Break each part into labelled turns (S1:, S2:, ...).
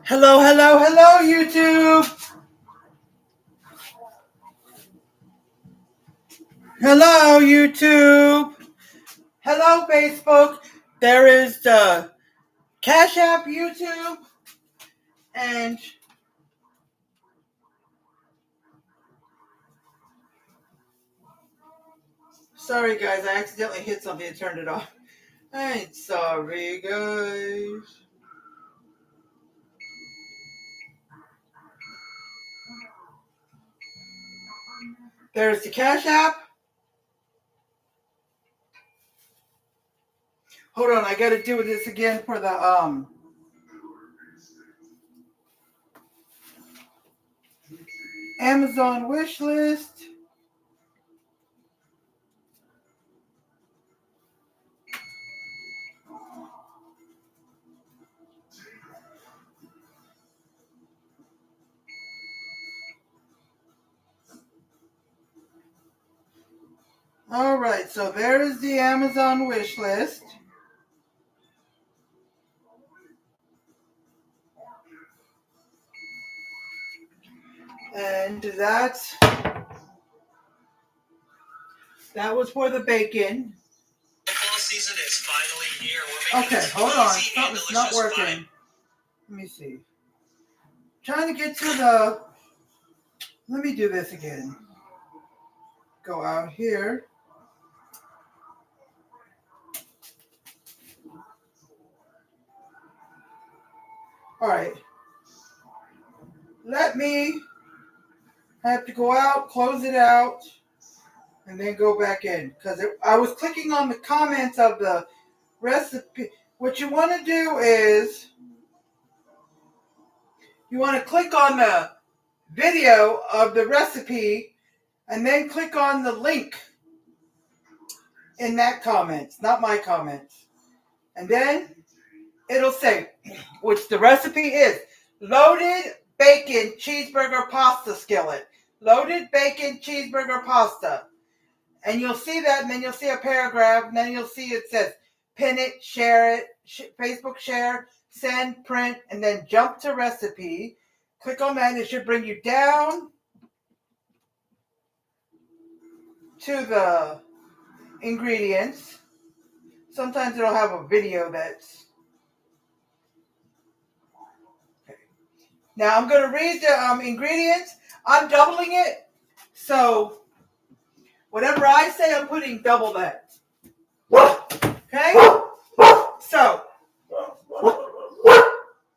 S1: Hello, hello, hello, YouTube. Hello, YouTube. Hello, Facebook. There is the Cash App YouTube. And sorry, guys, I accidentally hit something and turned it off. I'm sorry, guys. There's the Cash App. Hold on, I gotta do this again for the Amazon wish list. All right, so there is the Amazon wish list. And that was for the bacon.
S2: Football season is finally here. We're making
S1: Okay, hold on. Something's not working. Let me see. Trying to get to the... Let me do this again. Go out here. All right. Let me have to go out, close it out, and then go back in. Because I was clicking on the comments of the recipe. What you want to do is you want to click on the video of the recipe and then click on the link in that comment, not my comments. And then it'll say, which the recipe is, loaded bacon cheeseburger pasta skillet. Loaded bacon cheeseburger pasta. And you'll see that, and then you'll see a paragraph, and then you'll see it says, pin it, share it, Facebook share, send, print, and then jump to recipe. Click on that, and it should bring you down to the ingredients. Sometimes it'll have a video that's... Okay. Now I'm going to read the ingredients. I'm doubling it. So whatever I say, I'm putting double that. Okay? So,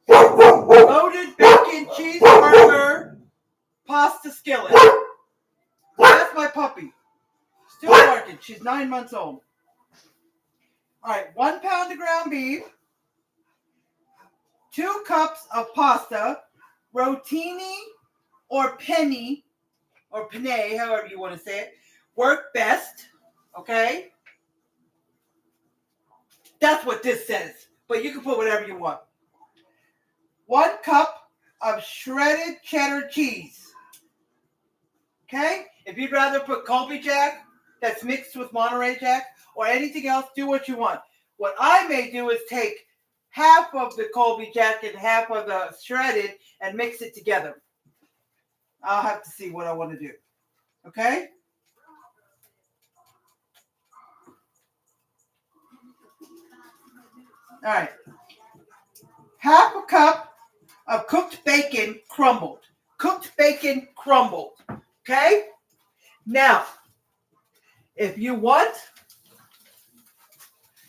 S1: loaded bacon cheeseburger pasta skillet. That's my puppy. Still barking. She's 9 months old. All right, 1 pound of ground beef, 2 cups of pasta, rotini or penne, however you want to say it, work best, okay? That's what this says, but you can put whatever you want. 1 cup of shredded cheddar cheese, okay? If you'd rather put Colby Jack that's mixed with Monterey Jack or anything else, do what you want. What I may do is take half of the Colby Jack and half of the shredded and mix it together. I'll have to see what I want to do. Okay? All right. Half a cup of cooked bacon crumbled. Cooked bacon crumbled. Okay? Now, if you want,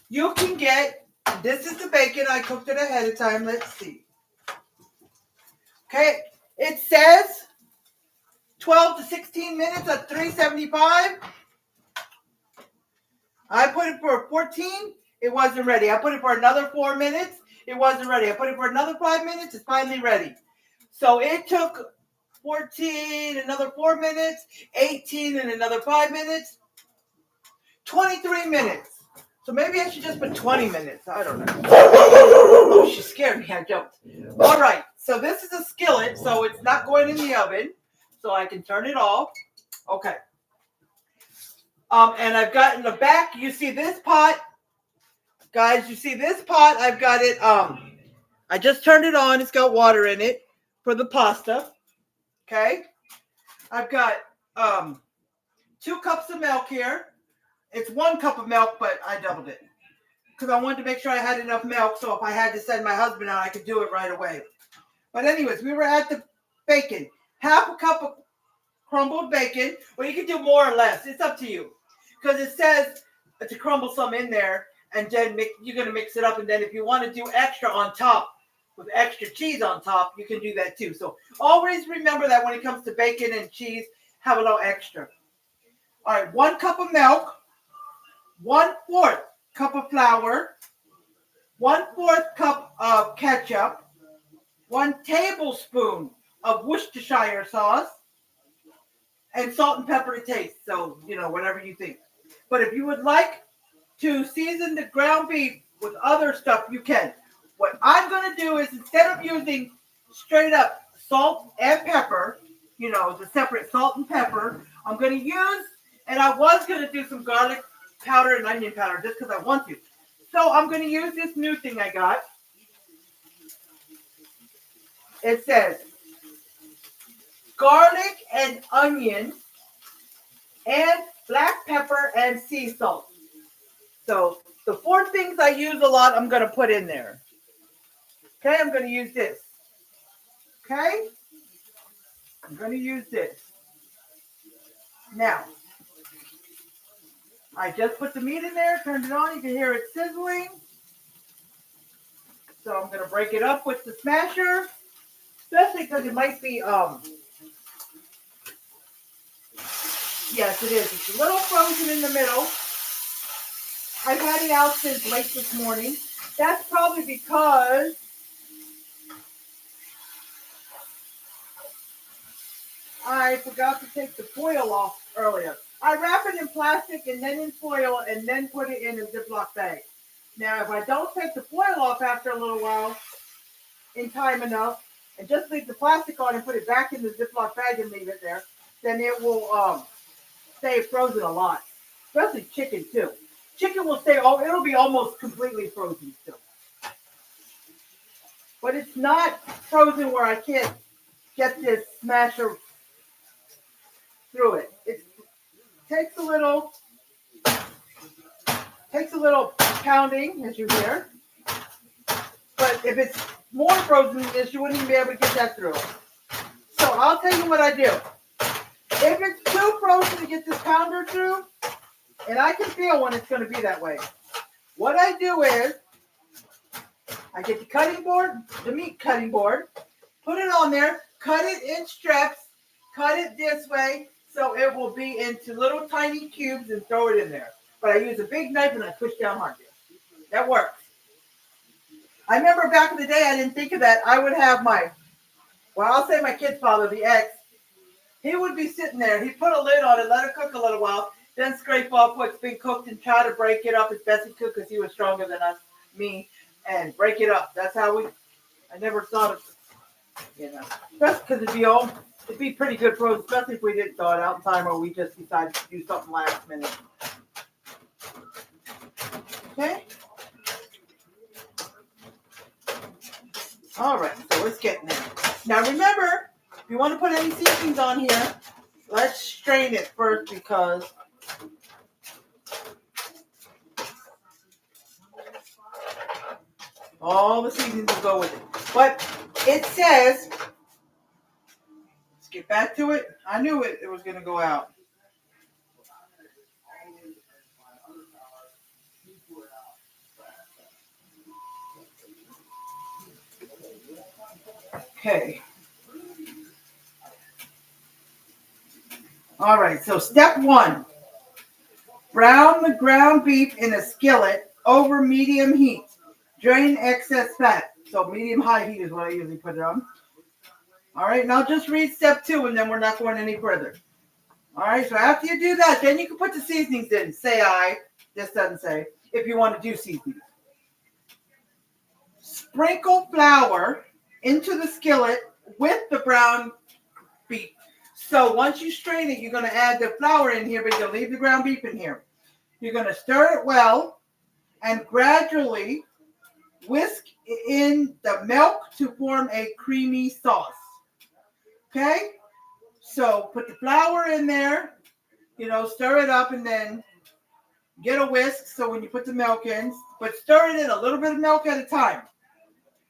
S1: you can get, this is the bacon. I cooked it ahead of time. Let's see. Okay? It says 12 to 16 minutes at 375. I put it for 14. It wasn't ready. I put it for another 4 minutes. It wasn't ready. I put it for another 5 minutes. It's finally ready. So it took 14, another 4 minutes, 18, and another 5 minutes, 23 minutes. So maybe I should just put 20 minutes. I don't know. Oh, she scared me. I jumped. All right. So this is a skillet, so it's not going in the oven. So I can turn it off. Okay. And I've got in the back, you see this pot. Guys, you see this pot? I've got it, I just turned it on. It's got water in it for the pasta. Okay. I've got 2 cups of milk here. It's 1 cup of milk, but I doubled it because I wanted to make sure I had enough milk. So if I had to send my husband out, I could do it right away. But anyways, we were at the bacon. 1/2 cup of crumbled bacon. Well, you can do more or less. It's up to you. Because it says to crumble some in there, and then you're going to mix it up. And then if you want to do extra on top, with extra cheese on top, you can do that too. So always remember that when it comes to bacon and cheese, have a little extra. All right, 1 cup of milk, 1/4 cup of flour, 1/4 cup of ketchup, 1 tablespoon of Worcestershire sauce, and salt and pepper to taste. So, whatever you think. But if you would like to season the ground beef with other stuff, you can. What I'm going to do is, instead of using straight up salt and pepper, the separate salt and pepper, I'm going to use, and I was going to do some garlic powder and onion powder just because I want to. So I'm going to use this new thing I got. It says garlic and onion and black pepper and sea salt. So the 4 things I use a lot, I'm going to put in there. Okay, I'm going to use this. Okay? I'm going to use this. Now, I just put the meat in there, turned it on. You can hear it sizzling. So I'm going to break it up with the smasher, especially because it might be, yes, it is. It's a little frozen in the middle. I've had it out since late this morning. That's probably because I forgot to take the foil off earlier. I wrap it in plastic and then in foil and then put it in a Ziploc bag. Now, if I don't take the foil off after a little while, in time enough, and just leave the plastic on and put it back in the Ziploc bag and leave it there, then it will stay frozen a lot. Especially chicken, too. Chicken will stay, it'll be almost completely frozen still. But it's not frozen where I can't get this smasher through it. It takes a little pounding, as you hear. But if it's more frozen than this, you wouldn't even be able to get that through. So I'll tell you what I do. If it's too frozen to get this pounder through, and I can feel when it's going to be that way, what I do is I get the cutting board, the meat cutting board, put it on there, cut it in strips, cut it this way so it will be into little tiny cubes and throw it in there. But I use a big knife and I push down hard. That works. I remember back in the day, I didn't think of that. I would have I'll say my kid's father, the ex, he would be sitting there. He'd put a lid on it, let it cook a little while, then scrape off what's been cooked and try to break it up as best he could because he was stronger than me, and break it up. That's how I never thought of, just because it'd be pretty good frozen, especially if we didn't thaw it out in time or we just decided to do something last minute. Okay? All right, so it's getting there. Now remember, if you want to put any seasonings on here, let's strain it first because all the seasonings will go with it. But it says, let's get back to it. I knew it was going to go out. Okay. All right, so step 1. Brown the ground beef in a skillet over medium heat. Drain excess fat. So medium-high heat is what I usually put it on. All right, now just read step 2, and then we're not going any further. All right, so after you do that, then you can put the seasonings in. This doesn't say, if you want to do seasonings. Sprinkle flour into the skillet with the brown beef. So once you strain it, you're going to add the flour in here, but you'll leave the ground beef in here. You're going to stir it well and gradually whisk in the milk to form a creamy sauce. Okay? So put the flour in there, stir it up, and then get a whisk so when you put the milk in, but stir it in a little bit of milk at a time.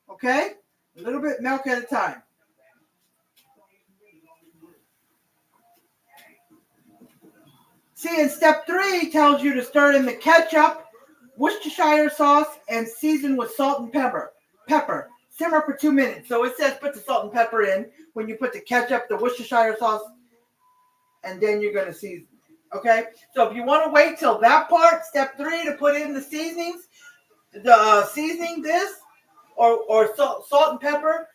S1: Okay? A little bit of milk at a time. See, in step 3 tells you to stir in the ketchup, Worcestershire sauce, and season with salt and pepper. Simmer for 2 minutes. So it says put the salt and pepper in when you put the ketchup, the Worcestershire sauce, and then you're going to season. Okay? So if you want to wait till that part, step 3, to put in the seasonings, seasoning this, or salt and pepper,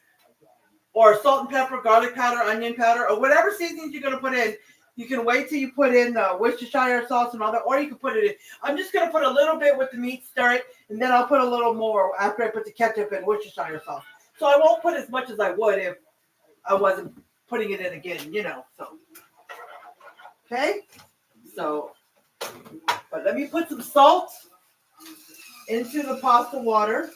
S1: garlic powder, onion powder, or whatever seasonings you're going to put in, you can wait till you put in the Worcestershire sauce and all that, or you can put it in. I'm just going to put a little bit with the meat, stir it, and then I'll put a little more after I put the ketchup and Worcestershire sauce. So I won't put as much as I would if I wasn't putting it in again, so. Okay? So, but let me put some salt into the pasta water.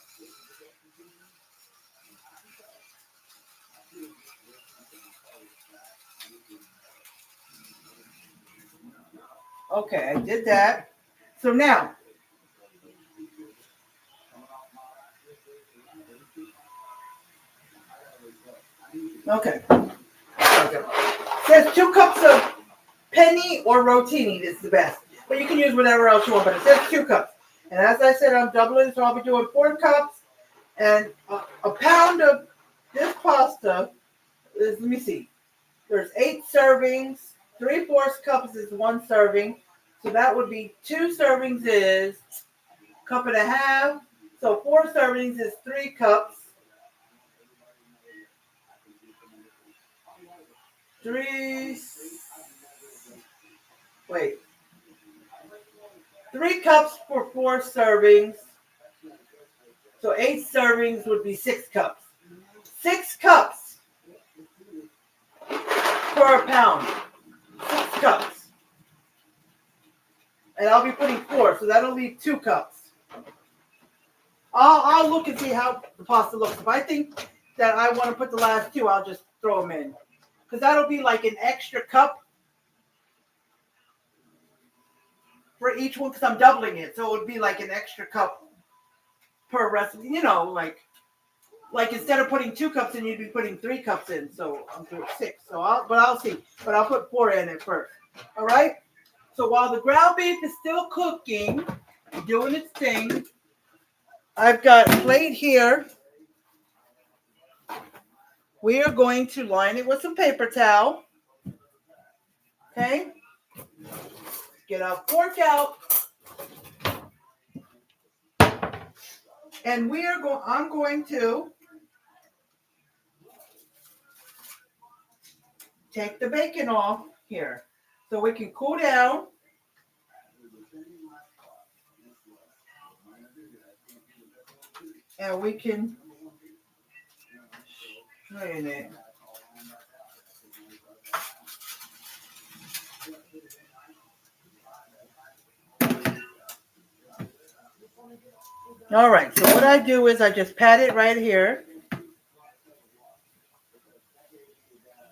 S1: Okay, I did that. So now, okay. It says 2 cups of penny or rotini is the best. But you can use whatever else you want, but it says 2 cups. And as I said, I'm doubling, so I'll be doing 4 cups. And a pound of this pasta is, let me see, there's 8 servings. 3/4 cups is 1 serving. So that would be 2 servings is a cup and a half. So 4 servings is 3 cups. 3 cups for 4 servings. So 8 servings would be 6 cups. 6 cups for a pound. 6 cups. And I'll be putting 4, so that'll leave 2 cups. I'll look and see how the pasta looks. If I think that I want to put the last 2, I'll just throw them in. Because that'll be like an extra cup for each one, because I'm doubling it. So it would be like an extra cup per recipe. Like instead of putting 2 cups in, you'd be putting 3 cups in. So I'm doing 6. I'll see. But I'll put 4 in it first. All right? So while the ground beef is still cooking, doing its thing, I've got a plate here. We are going to line it with some paper towel. Okay? Get our fork out. And I'm going to take the bacon off here so we can cool down. And we can strain it. All right, so what I do is I just pat it right here.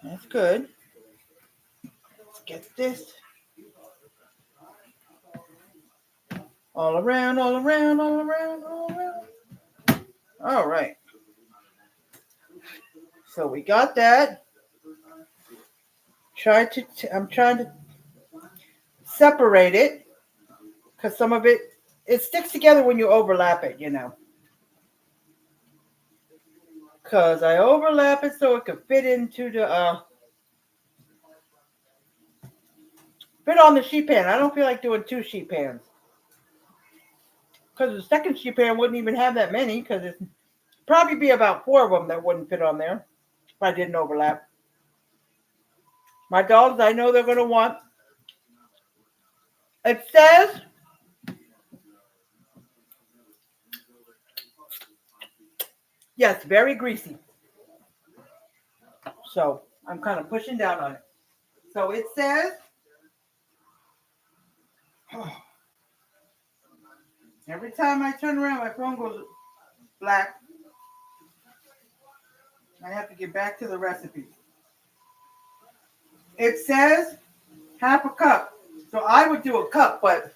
S1: That's good. Let's get this all around. All right. So we got that. I'm trying to separate it because some of it sticks together when you overlap it, Because I overlap it so it can fit into the fit on the sheet pan. I don't feel like doing 2 sheet pans. Because the second sheet pan wouldn't even have that many, because it'd probably be about 4 of them that wouldn't fit on there if I didn't overlap. My dogs, I know they're going to want. It says yes, very greasy. So I'm kind of pushing down on it. So it says every time I turn around, my phone goes black. I have to get back to the recipe. It says half a cup. So I would do a cup, but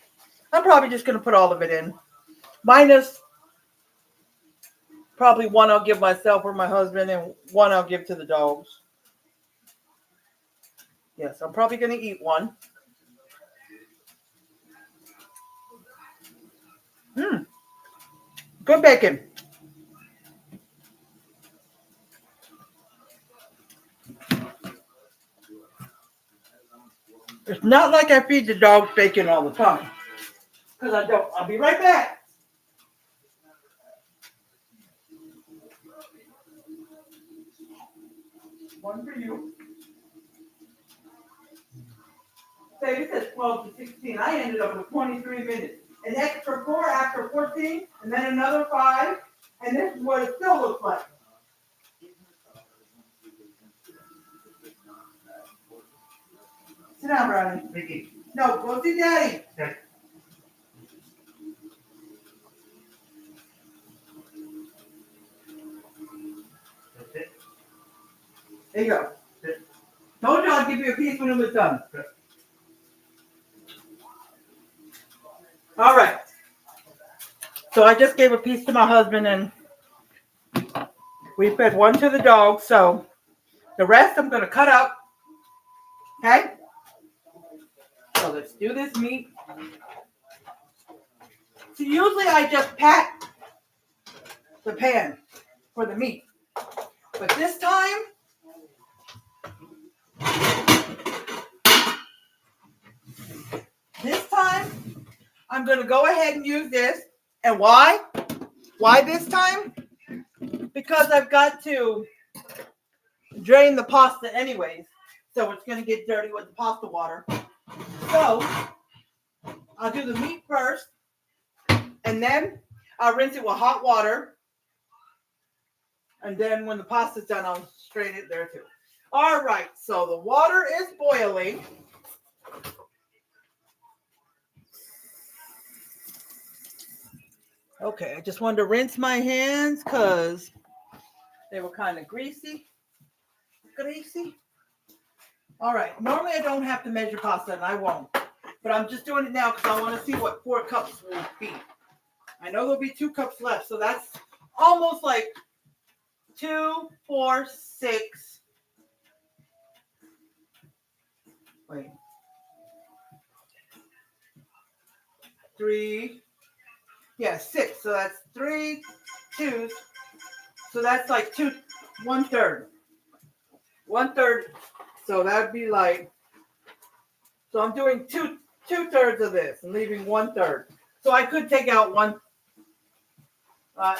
S1: I'm probably just going to put all of it in. Minus probably one I'll give myself or my husband, and one I'll give to the dogs. Yes, I'm probably going to eat one. Good bacon. It's not like I feed the dogs bacon all the time. Because I don't. I'll be right back. One for you. Say it says 12 to 16. I ended up with 23 minutes. An extra 4 after 14, and then another 5. And this is what it still looks like. Sit down, Brownie.
S3: Mickey.
S1: No, go see Daddy.
S3: Okay. That's it.
S1: There you go.
S3: That's it.
S1: Told you I'd give you a piece when it was done.
S3: Okay.
S1: All right. So I just gave a piece to my husband, and we fed one to the dog. So the rest I'm going to cut up. Okay? So let's do this meat. So usually I just pat the pan for the meat. But this time, I'm going to go ahead and use this. And why? Why this time? Because I've got to drain the pasta anyways. So it's going to get dirty with the pasta water. So I'll do the meat first. And then I'll rinse it with hot water. And then when the pasta's done, I'll strain it there too. All right. So the water is boiling. Okay, I just wanted to rinse my hands because they were kind of greasy. All right, normally I don't have to measure pasta, and I won't. But I'm just doing it now because I want to see what 4 cups will be. I know there'll be 2 cups left, so that's almost like 2, 4, 6. Wait. 3. Yeah, 6. So that's 3 2s. So that's like 1/3. 1/3. So that'd be like. So I'm doing 2/3 of this and leaving 1/3. So I could take out one.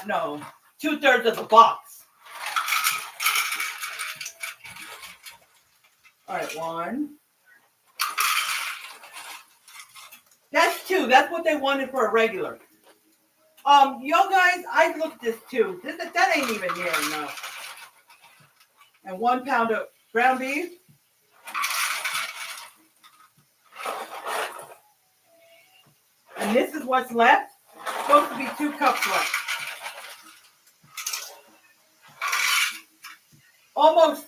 S1: No, 2/3 of the box. All right, 1. That's 2. That's what they wanted for a regular. Yo guys, I looked this too. That ain't even near enough. And 1 pound of ground beef. And this is what's left. Supposed to be 2 cups left. Almost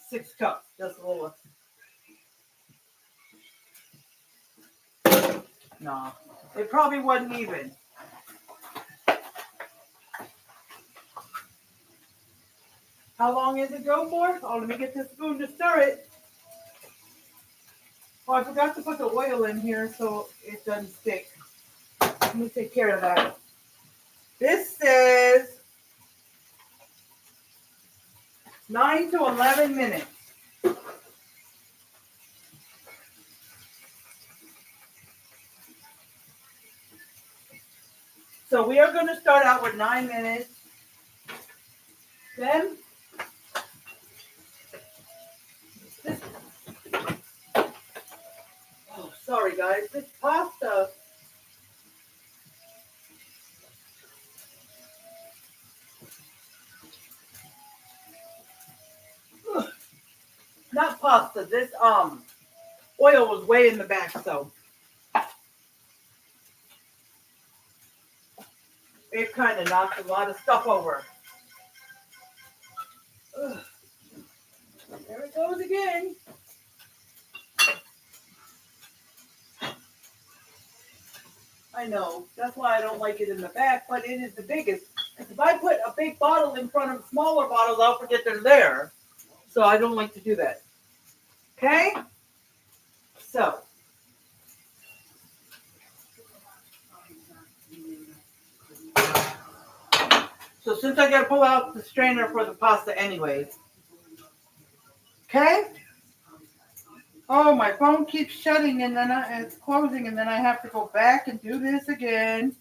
S1: 6 cups. Just a little. No, it probably wasn't even. How long is it go for? Oh, let me get this spoon to stir it. Oh, I forgot to put the oil in here so it doesn't stick. Let me take care of that. This says 9 to 11 minutes. So we are going to start out with 9 minutes. Then sorry guys, this pasta not pasta, this oil was way in the back, so it kind of knocks a lot of stuff over. Ugh. There it goes again. I know. That's why I don't like it in the back, but it is the biggest. If I put a big bottle in front of smaller bottles, I'll forget they're there. So I don't like to do that. Okay? So. So since I got to pull out the strainer for the pasta anyways. Okay? Oh, my phone keeps shutting and then it's closing and then I have to go back and do this again.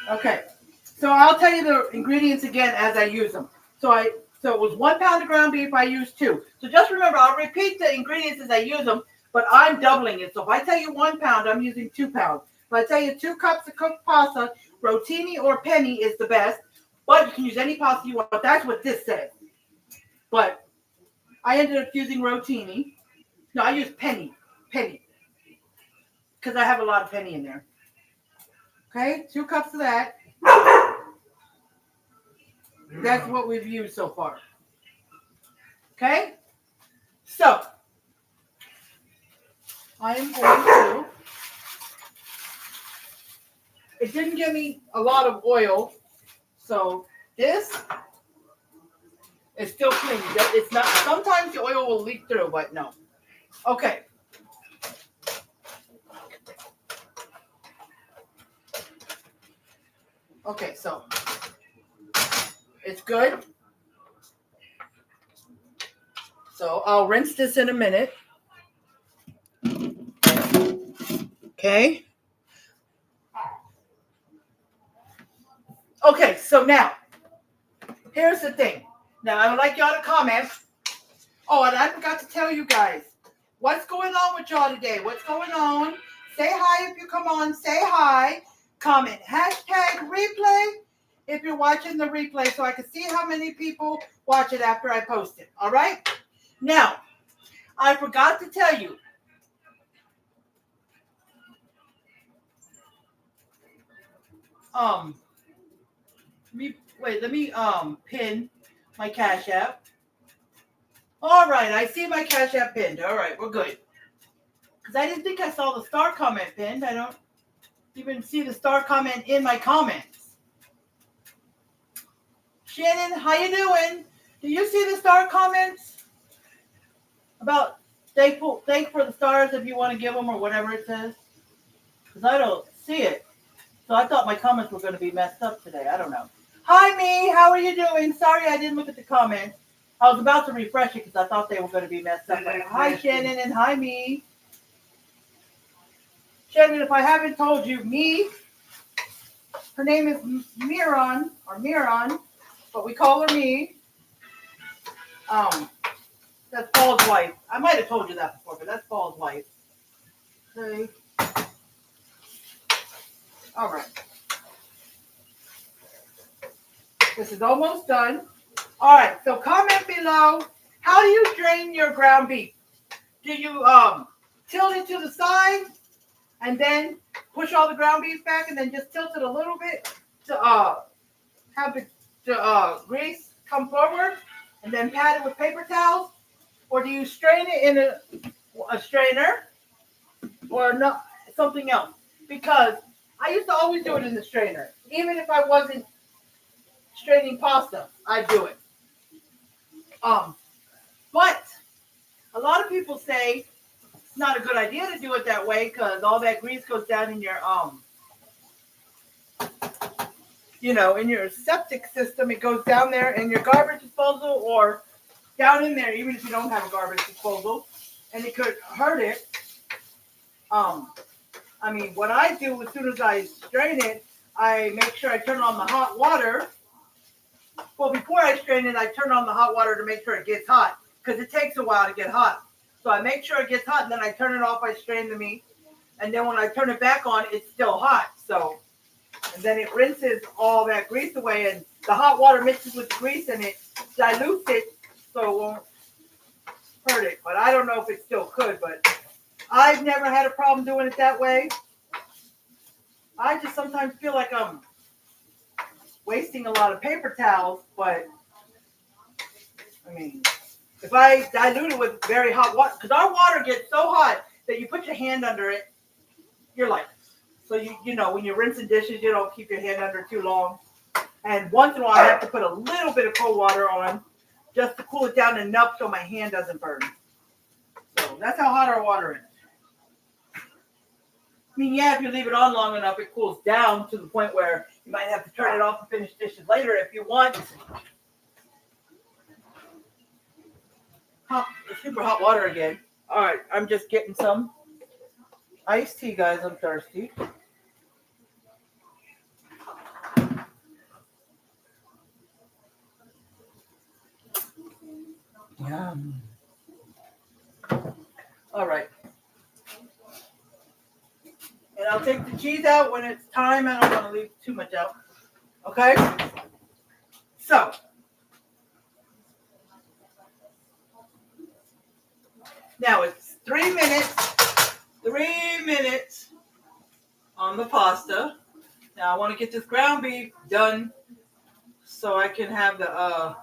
S1: Okay. So I'll tell you the ingredients again as I use them. So it was 1 pound of ground beef, I used 2. So just remember, I'll repeat the ingredients as I use them, but I'm doubling it. So if I tell you 1 pound, I'm using 2 pounds. If I tell you 2 cups of cooked pasta, rotini or penny is the best, but you can use any pasta you want. That's what this says. But I ended up using rotini. No, I use penny, because I have a lot of penny in there. Okay, 2 cups of that. That's what we've used so far. Okay, so I am going to. It didn't give me a lot of oil, so this is still clean. It's not. Sometimes the oil will leak through, but no. Okay. Okay, so it's good. So I'll rinse this in a minute. Okay. Okay, so now, here's the thing. Now, I would like y'all to comment. Oh, and I forgot to tell you guys. What's going on with y'all today? What's going on? Say hi if you come on. Say hi. Comment. Hashtag replay if you're watching the replay so I can see how many people watch it after I post it. All right? Now, I forgot to tell you. Let me pin my Cash App. All right, I see my Cash App pinned. All right, we're good. Because I didn't think I saw the star comment pinned. I don't even see the star comment in my comments. Shannon, how you doing? Do you see the star comments? About thank for the stars if you want to give them or whatever it says? Because I don't see it. So I thought my comments were going to be messed up today. I don't know. Hi, Me. How are you doing? Sorry I didn't look at the comments. I was about to refresh it because I thought they were going to be messed up. But hi, Shannon, and hi, Me. Shannon, if I haven't told you, Me, her name is Miron, but we call her Me. That's Paul's wife. I might have told you that before, but that's Paul's wife. Okay. All right. This is almost done. All right, so comment below. How do you drain your ground beef? Do you tilt it to the side and then push all the ground beef back and then just tilt it a little bit to have the grease come forward and then pat it with paper towels? Or do you strain it in a strainer or not, something else? Because I used to always do it in the strainer. Even if I wasn't straining pasta, I'd do it. But a lot of people say it's not a good idea to do it that way because all that grease goes down in your in your septic system. It goes down there in your garbage disposal or down in there, even if you don't have a garbage disposal, and it could hurt it. What I do as soon as I strain it, I make sure I turn on the hot water. Well, before I strain it, I turn on the hot water to make sure it gets hot because it takes a while to get hot. So I make sure it gets hot, and then I turn it off. I strain the meat, and then when I turn it back on, it's still hot. So, and then it rinses all that grease away, and the hot water mixes with the grease, and it dilutes it, so it won't hurt it. But I don't know if it still could. But I've never had a problem doing it that way. I just sometimes feel like I'm wasting a lot of paper towels, but I mean, if I dilute it with very hot water, because our water gets so hot that you put your hand under it, you're like, so you know, when you're rinsing dishes, you don't keep your hand under too long. And once in a while, I have to put a little bit of cold water on just to cool it down enough so my hand doesn't burn. So that's how hot our water is. I mean, yeah, if you leave it on long enough, it cools down to the point where you might have to turn it off and finish dishes later if you want. Super hot water again. All right, I'm just getting some iced tea, guys. I'm thirsty. Yum. All right. And I'll take the cheese out when it's time. I don't want to leave too much out. Okay? So. Now it's 3 minutes. 3 minutes on the pasta. Now I want to get this ground beef done so I can have the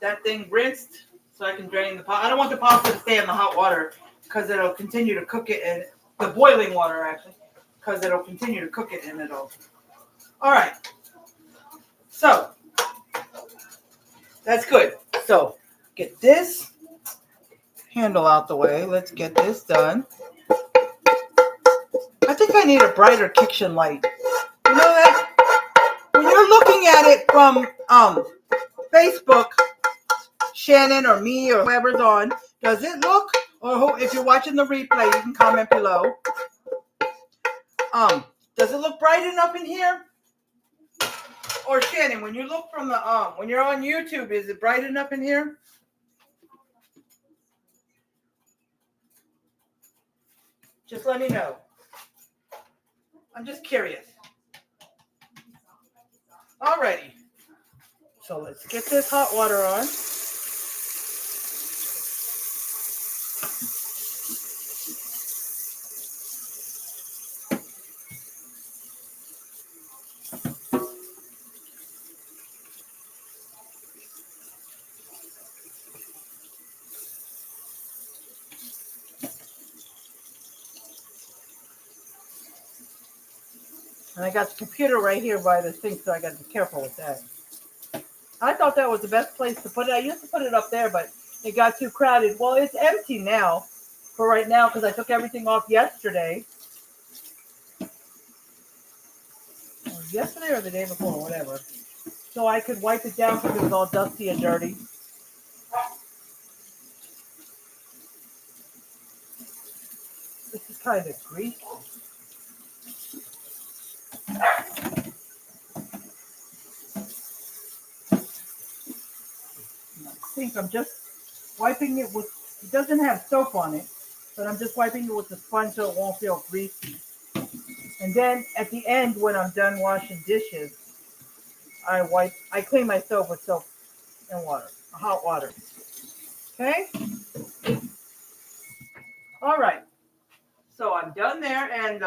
S1: that thing rinsed so I can drain the pasta. I don't want the pasta to stay in the hot water because it'll continue to cook it in the boiling water actually because it'll continue to cook it in it all. All right. So that's good. So get this handle out the way. Let's get this done. I think I need a brighter kitchen light. You know that? When you're looking at it from Facebook, Shannon or me or whoever's on, does it look, or if you're watching the replay, you can comment below. Does it look bright enough in here? Or Shannon, when you look from the when you're on YouTube, is it bright enough in here? Just let me know. I'm just curious. Alrighty. So let's get this hot water on. And I got the computer right here by the sink, so I got to be careful with that. I thought that was the best place to put it. I used to put it up there, but it got too crowded. Well, it's empty now for right now because I took everything off yesterday. Yesterday or the day before, whatever. So I could wipe it down because it was all dusty and dirty. This is kind of greasy. I think I'm just wiping it with, it doesn't have soap on it, but I'm just wiping it with the sponge so it won't feel greasy. And then at the end, when I'm done washing dishes, I clean my stove with soap and water, hot water. Okay? All right. So I'm done there, and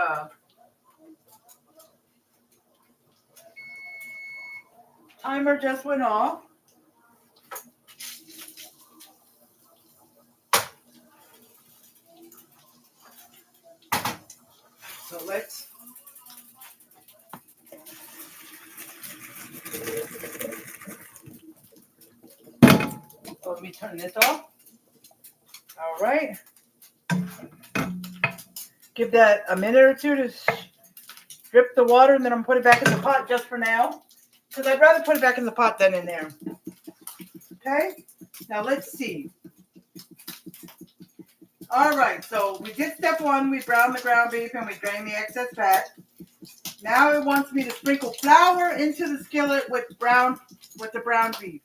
S1: timer just went off. So let's let me turn this off. All right. Give that a minute or two to drip the water, and then I'm going to put it back in the pot just for now. Because I'd rather put it back in the pot than in there. Okay? Now let's see. All right, so we did step one. We browned the ground beef and we drained the excess fat. Now it wants me to sprinkle flour into the skillet with the brown beef.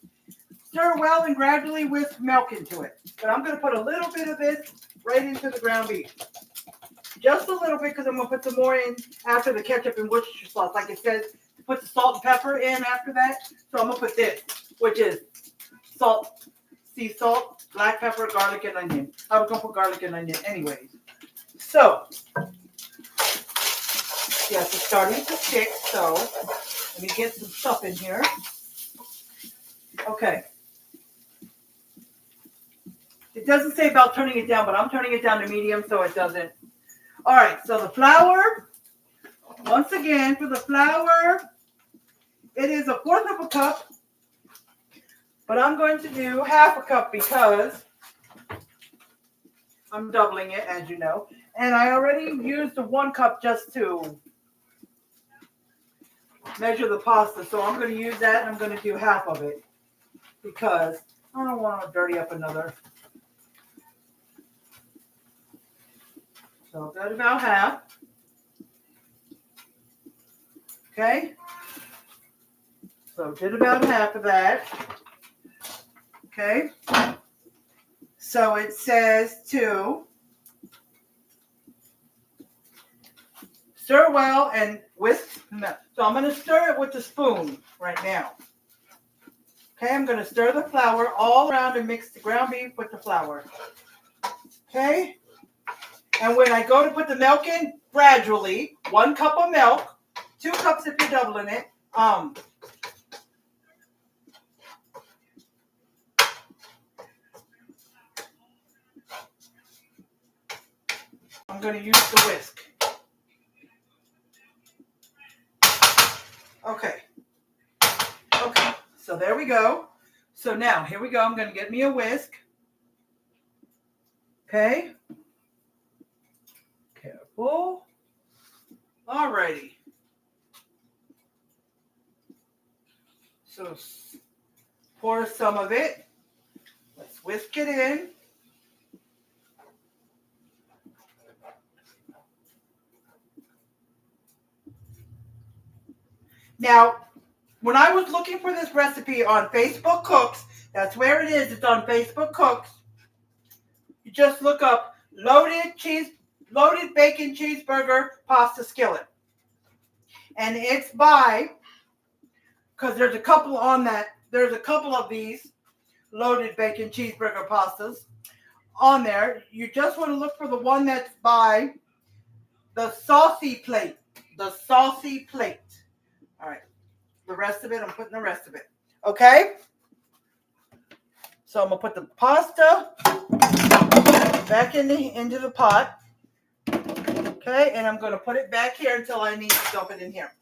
S1: Stir well and gradually whisk milk into it. But I'm going to put a little bit of this right into the ground beef. Just a little bit because I'm going to put some more in after the ketchup and Worcestershire sauce. Like it says, to put the salt and pepper in after that. So I'm going to put this, which is salt, sea salt, black pepper, garlic, and onion. I was going to put garlic and onion anyways. So Yes, it's starting to stick, so let me get some stuff in here. Okay. It doesn't say about turning it down, but I'm turning it down to medium so it doesn't. All right, so the flour, once again, for the flour, it is 1/4 cup, but I'm going to do 1/2 cup because I'm doubling it, as you know. And I already used the 1 cup just to measure the pasta, so I'm going to use that and I'm going to do 1/2 of it because I don't want to dirty up another. So that's about 1/2. Okay. So did about 1/2 of that. Okay. So it says to stir well and whisk. So I'm going to stir it with the spoon right now. Okay, I'm going to stir the flour all around and mix the ground beef with the flour. Okay. And when I go to put the milk in, gradually, 1 cup of milk, 2 cups if you're doubling it. I'm going to use the whisk. Okay. Okay. So there we go. So now, here we go. I'm going to get me a whisk. Okay. Careful. Alrighty. So pour some of it. Let's whisk it in. Now, when I was looking for this recipe on Facebook Cooks, that's where it is. It's on Facebook Cooks. You just look up loaded bacon cheeseburger pasta skillet. And it's by, because there's a couple on that, there's a couple of these loaded bacon cheeseburger pastas on there. You just want to look for the one that's by the saucy plate. The saucy plate. All right. The rest of it, I'm putting the rest of it. Okay? So I'm going to put the pasta back into the pot. Okay? And I'm going to put it back here until I need to dump it in here.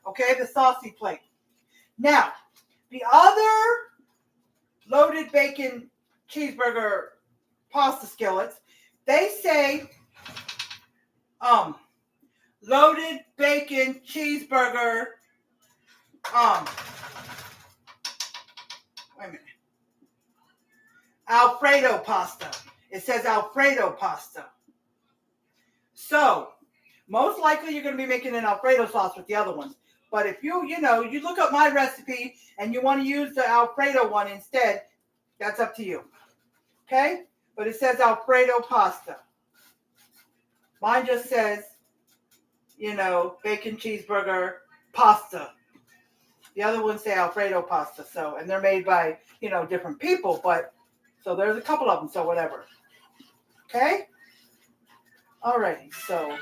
S1: Okay? The saucy plate. Now, the other loaded bacon cheeseburger pasta skillets, they say loaded bacon cheeseburger wait a minute. Alfredo pasta. It says Alfredo pasta. So, most likely you're going to be making an Alfredo sauce with the other ones. But if you look up my recipe and you want to use the Alfredo one instead, that's up to you. Okay? But it says Alfredo pasta. Mine just says, bacon cheeseburger pasta. The other ones say Alfredo pasta. So, and they're made by, different people, but so there's a couple of them, so whatever. Okay? Alrighty, so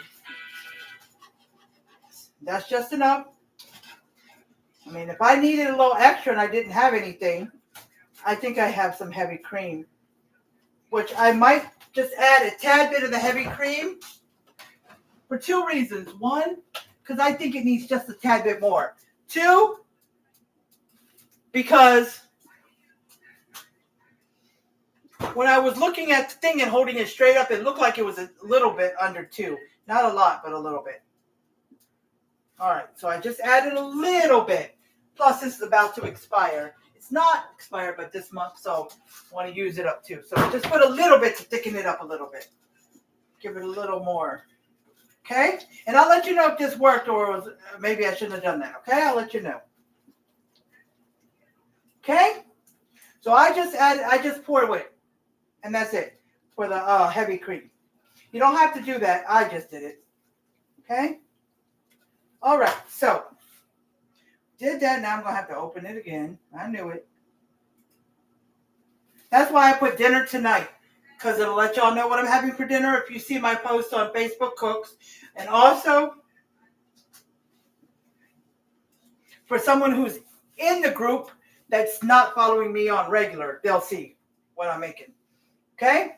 S1: that's just enough. I mean, if I needed a little extra and I didn't have anything, I think I have some heavy cream, which I might just add a tad bit of the heavy cream for 2 reasons. 1, because I think it needs just a tad bit more. 2, because when I was looking at the thing and holding it straight up, it looked like it was a little bit under 2. Not a lot, but a little bit. All right, so I just added a little bit. Plus, this is about to expire. It's not expired, but this month, so I want to use it up too. So just put a little bit to thicken it up a little bit. Give it a little more. Okay? And I'll let you know if this worked or maybe I shouldn't have done that. Okay? I'll let you know. Okay? So I just poured it. And that's it for the heavy cream. You don't have to do that. I just did it. Okay? All right. So, did that. Now I'm going to have to open it again. I knew it. That's why I put dinner tonight. Because it'll let y'all know what I'm having for dinner if you see my post on Facebook Cooks. And also, For someone who's in the group that's not following me on regular, they'll see what I'm making. Okay?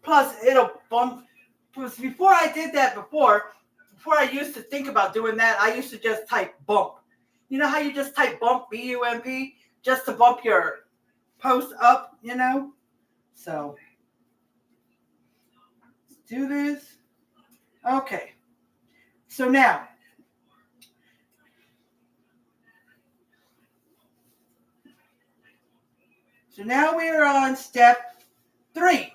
S1: Plus it'll bump. Plus before I did that before I used to think about doing that, I used to just type bump. You know how you just type bump, B-U-M-P, just to bump your post up, you know? So, let's do this. Okay. So now, we are on step 3.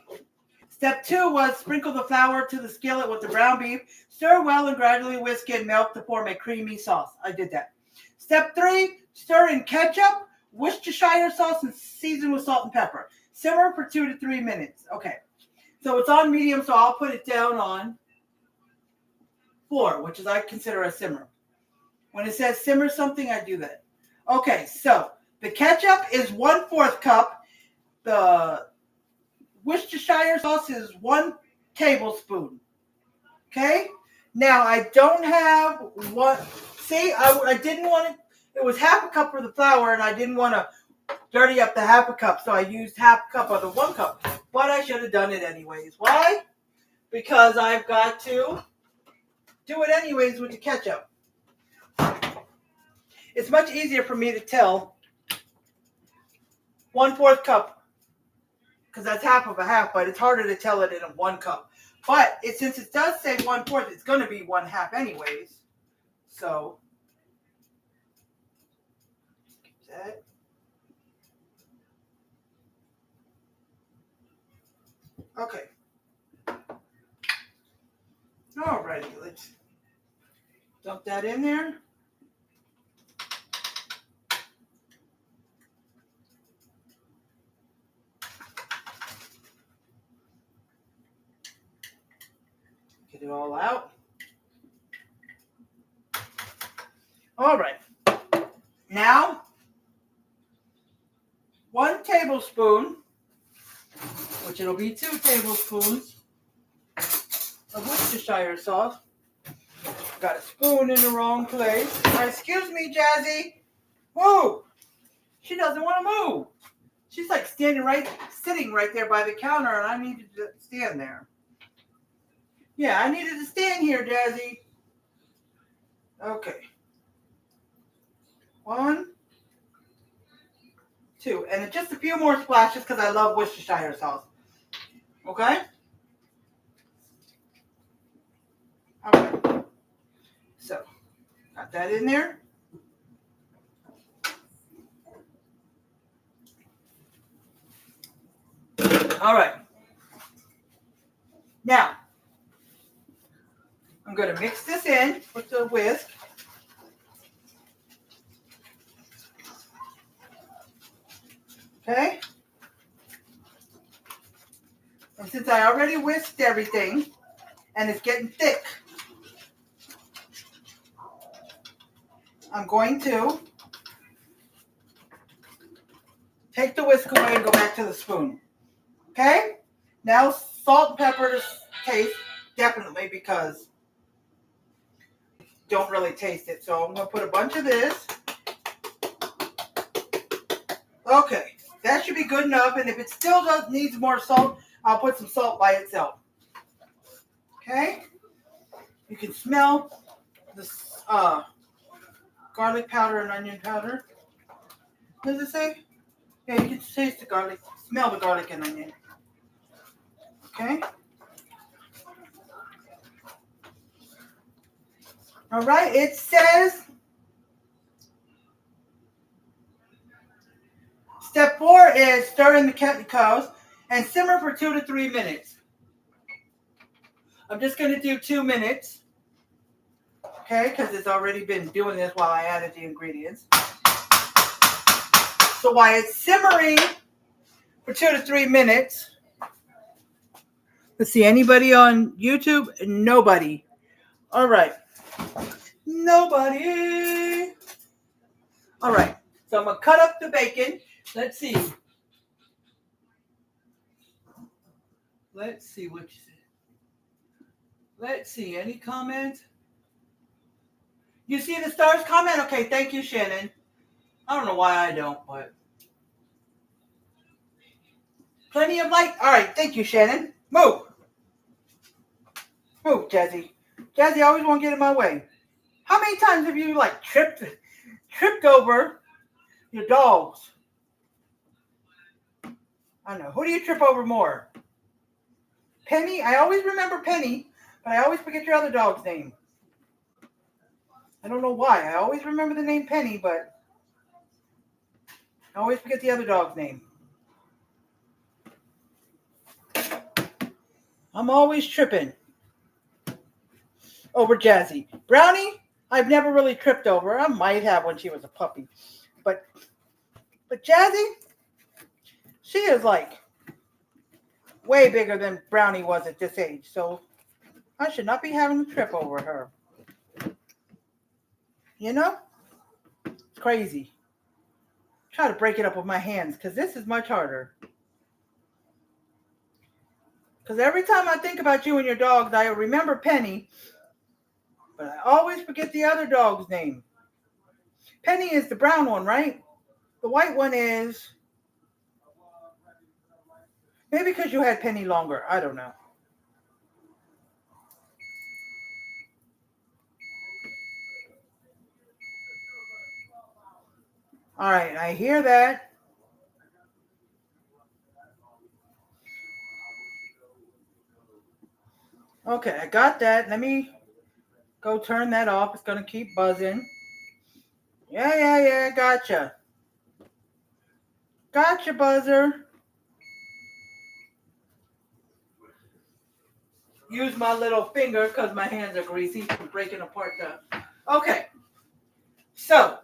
S1: Step 2 was sprinkle the flour to the skillet with the ground beef. Stir well and gradually whisk in milk to form a creamy sauce. I did that. Step 3, stir in ketchup, Worcestershire sauce, and season with salt and pepper. Simmer for 2 to 3 minutes. Okay. So it's on medium, so I'll put it down on 4, which is I consider a simmer. When it says simmer something, I do that. Okay, so the ketchup is 1/4 cup. The Worcestershire sauce is 1 tablespoon. Okay? Now, I don't have one. See, I didn't want it. It was 1/2 cup for the flour, and I didn't want to dirty up the 1/2 cup, so I used 1/2 cup of the 1 cup. But I should have done it anyways. Why? Because I've got to do it anyways with the ketchup. It's much easier for me to tell 1/4 cup, because that's 1/2 of a 1/2, but it's harder to tell it in a 1 cup. But since it does say 1/4, it's going to be 1/2 anyways. So, that. Okay. Alrighty, let's dump that in there. Get it all out. All right. Now, 1 tablespoon, which it'll be 2 tablespoons of Worcestershire sauce. Got a spoon in the wrong place. Excuse me, Jazzy. Whoa! She doesn't want to move. She's like sitting right there by the counter, and I needed to stand there. Yeah, I needed to stand here, Jazzy. Okay. 1, 2, and just a few more splashes because I love Worcestershire sauce. Okay? Okay. So, got that in there. All right. Now, I'm going to mix this in with the whisk. Okay? And since I already whisked everything, and it's getting thick, I'm going to take the whisk away and go back to the spoon. Okay? Now salt and pepper to taste, definitely, because you don't really taste it. So I'm going to put a bunch of this. Okay, that should be good enough. And if it still needs more salt, I'll put some salt by itself. Okay? You can smell this garlic powder and onion powder. What does it say? Yeah, you can taste the garlic, smell the garlic and onion. Okay? All right, it says step 4 is stir in the chemicals and simmer for 2 to 3 minutes. I'm just going to do 2 minutes. Okay, because it's already been doing this while I added the ingredients. So while it's simmering for 2 to 3 minutes, let's see, anybody on YouTube? Nobody. All right. Nobody. All right. So I'm going to cut up the bacon. Let's see. Let's see what you said. Let's see. Any comment? You see the stars comment? Okay, thank you, Shannon. I don't know why I don't, but plenty of light. All right, thank you, Shannon. Move. Move, Jazzy. Jazzy, I always want to get in my way. How many times have you like tripped over your dogs? I don't know. Who do you trip over more? Penny? I always remember Penny, but I always forget your other dog's name. I don't know why. I always remember the name Penny, but I always forget the other dog's name. I'm always tripping over Jazzy. Brownie, I've never really tripped over. I might have when she was a puppy. But Jazzy, she is like way bigger than Brownie was at this age. So I should not be having a trip over her. You know? It's crazy. Try to break it up with my hands because this is much harder. Because every time I think about you and your dogs, I remember Penny, but I always forget the other dog's name. Penny is the brown one, right? The white one is... Maybe because you had Penny longer. I don't know. All right, I hear that. Okay, I got that. Let me go turn that off. It's going to keep buzzing. Yeah, gotcha. Gotcha, buzzer. Use my little finger because my hands are greasy from breaking apart the... Okay, so...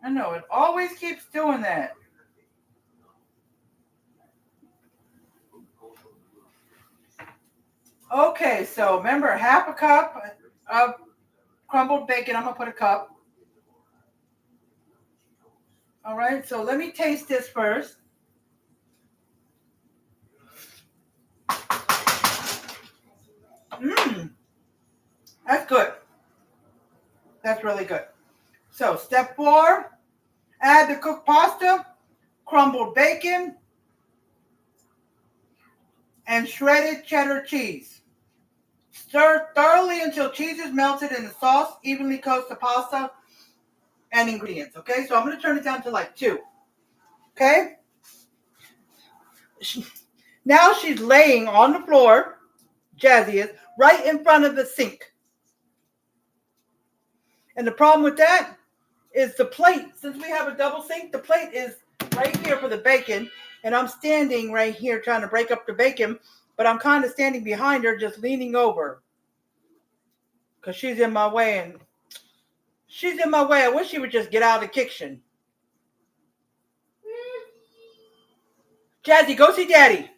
S1: I know, it always keeps doing that. Okay, so remember, half a cup of crumbled bacon. I'm going to put a cup. All right, so let me taste this first. That's good. That's really good. So step 4, add the cooked pasta, crumbled bacon, and shredded cheddar cheese. Stir thoroughly until cheese is melted and the sauce evenly coats the pasta and ingredients. Okay, so I'm going to turn it down to like 2. Okay? Now she's laying on the floor, Jazzy is, right in front of the sink. And the problem with that is the plate. Since we have a double sink, the plate is right here for the bacon. And I'm standing right here trying to break up the bacon. But I'm kind of standing behind her, just leaning over. Because she's in my way. And she's in my way. I wish she would just get out of the kitchen. Jazzy, go see Daddy.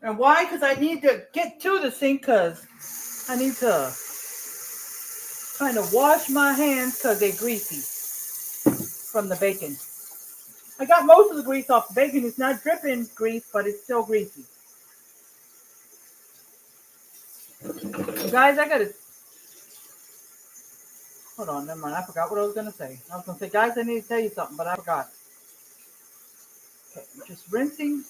S1: And why? Because I need to get to the sink because I need to kind of wash my hands because they're greasy from the bacon. I got most of the grease off the bacon. It's not dripping grease, but it's still greasy. So guys, I got to... Hold on, never mind. I forgot what I was going to say. I was going to say, guys, I need to tell you something, but I forgot. Okay, I'm just rinsing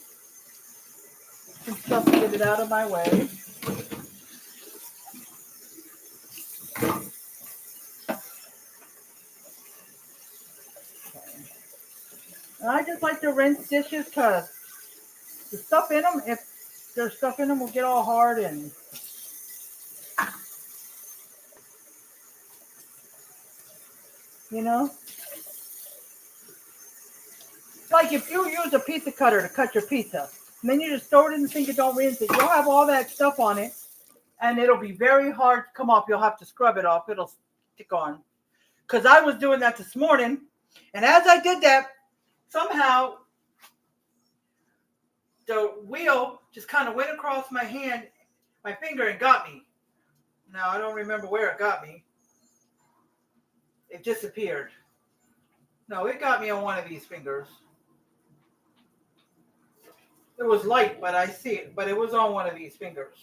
S1: some stuff to get it out of my way. And I just like to rinse dishes because the stuff in them, if there's stuff in them, will get all hard and... You know? Like if you use a pizza cutter to cut your pizza, and then you just throw it in the sink and don't rinse it, you'll have all that stuff on it, and it'll be very hard to come off. You'll have to scrub it off. It'll stick on. Because I was doing that this morning, and as I did that, somehow the wheel just kind of went across my hand, my finger, and got me. Now, I don't remember where it got me. It disappeared. No, it got me on one of these fingers. It was light, but I see it. But it was on one of these fingers.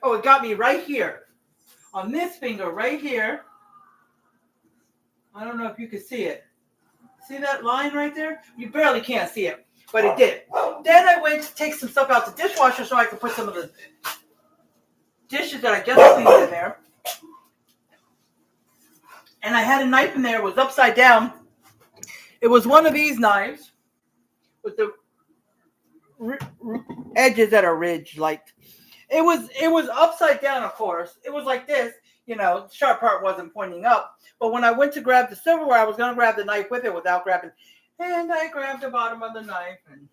S1: Oh, it got me right here. On this finger right here. I don't know if you can see it. See that line right there? You barely can't see it, but it did. Then I went to take some stuff out the dishwasher so I could put some of the dishes that I just cleaned in there. And I had a knife in there. It was upside down. It was one of these knives with the edges that are ridged. Like it was upside down, of course. It was like this. You know, the sharp part wasn't pointing up. But when I went to grab the silverware, I was going to grab the knife with it without grabbing. And I grabbed the bottom of the knife and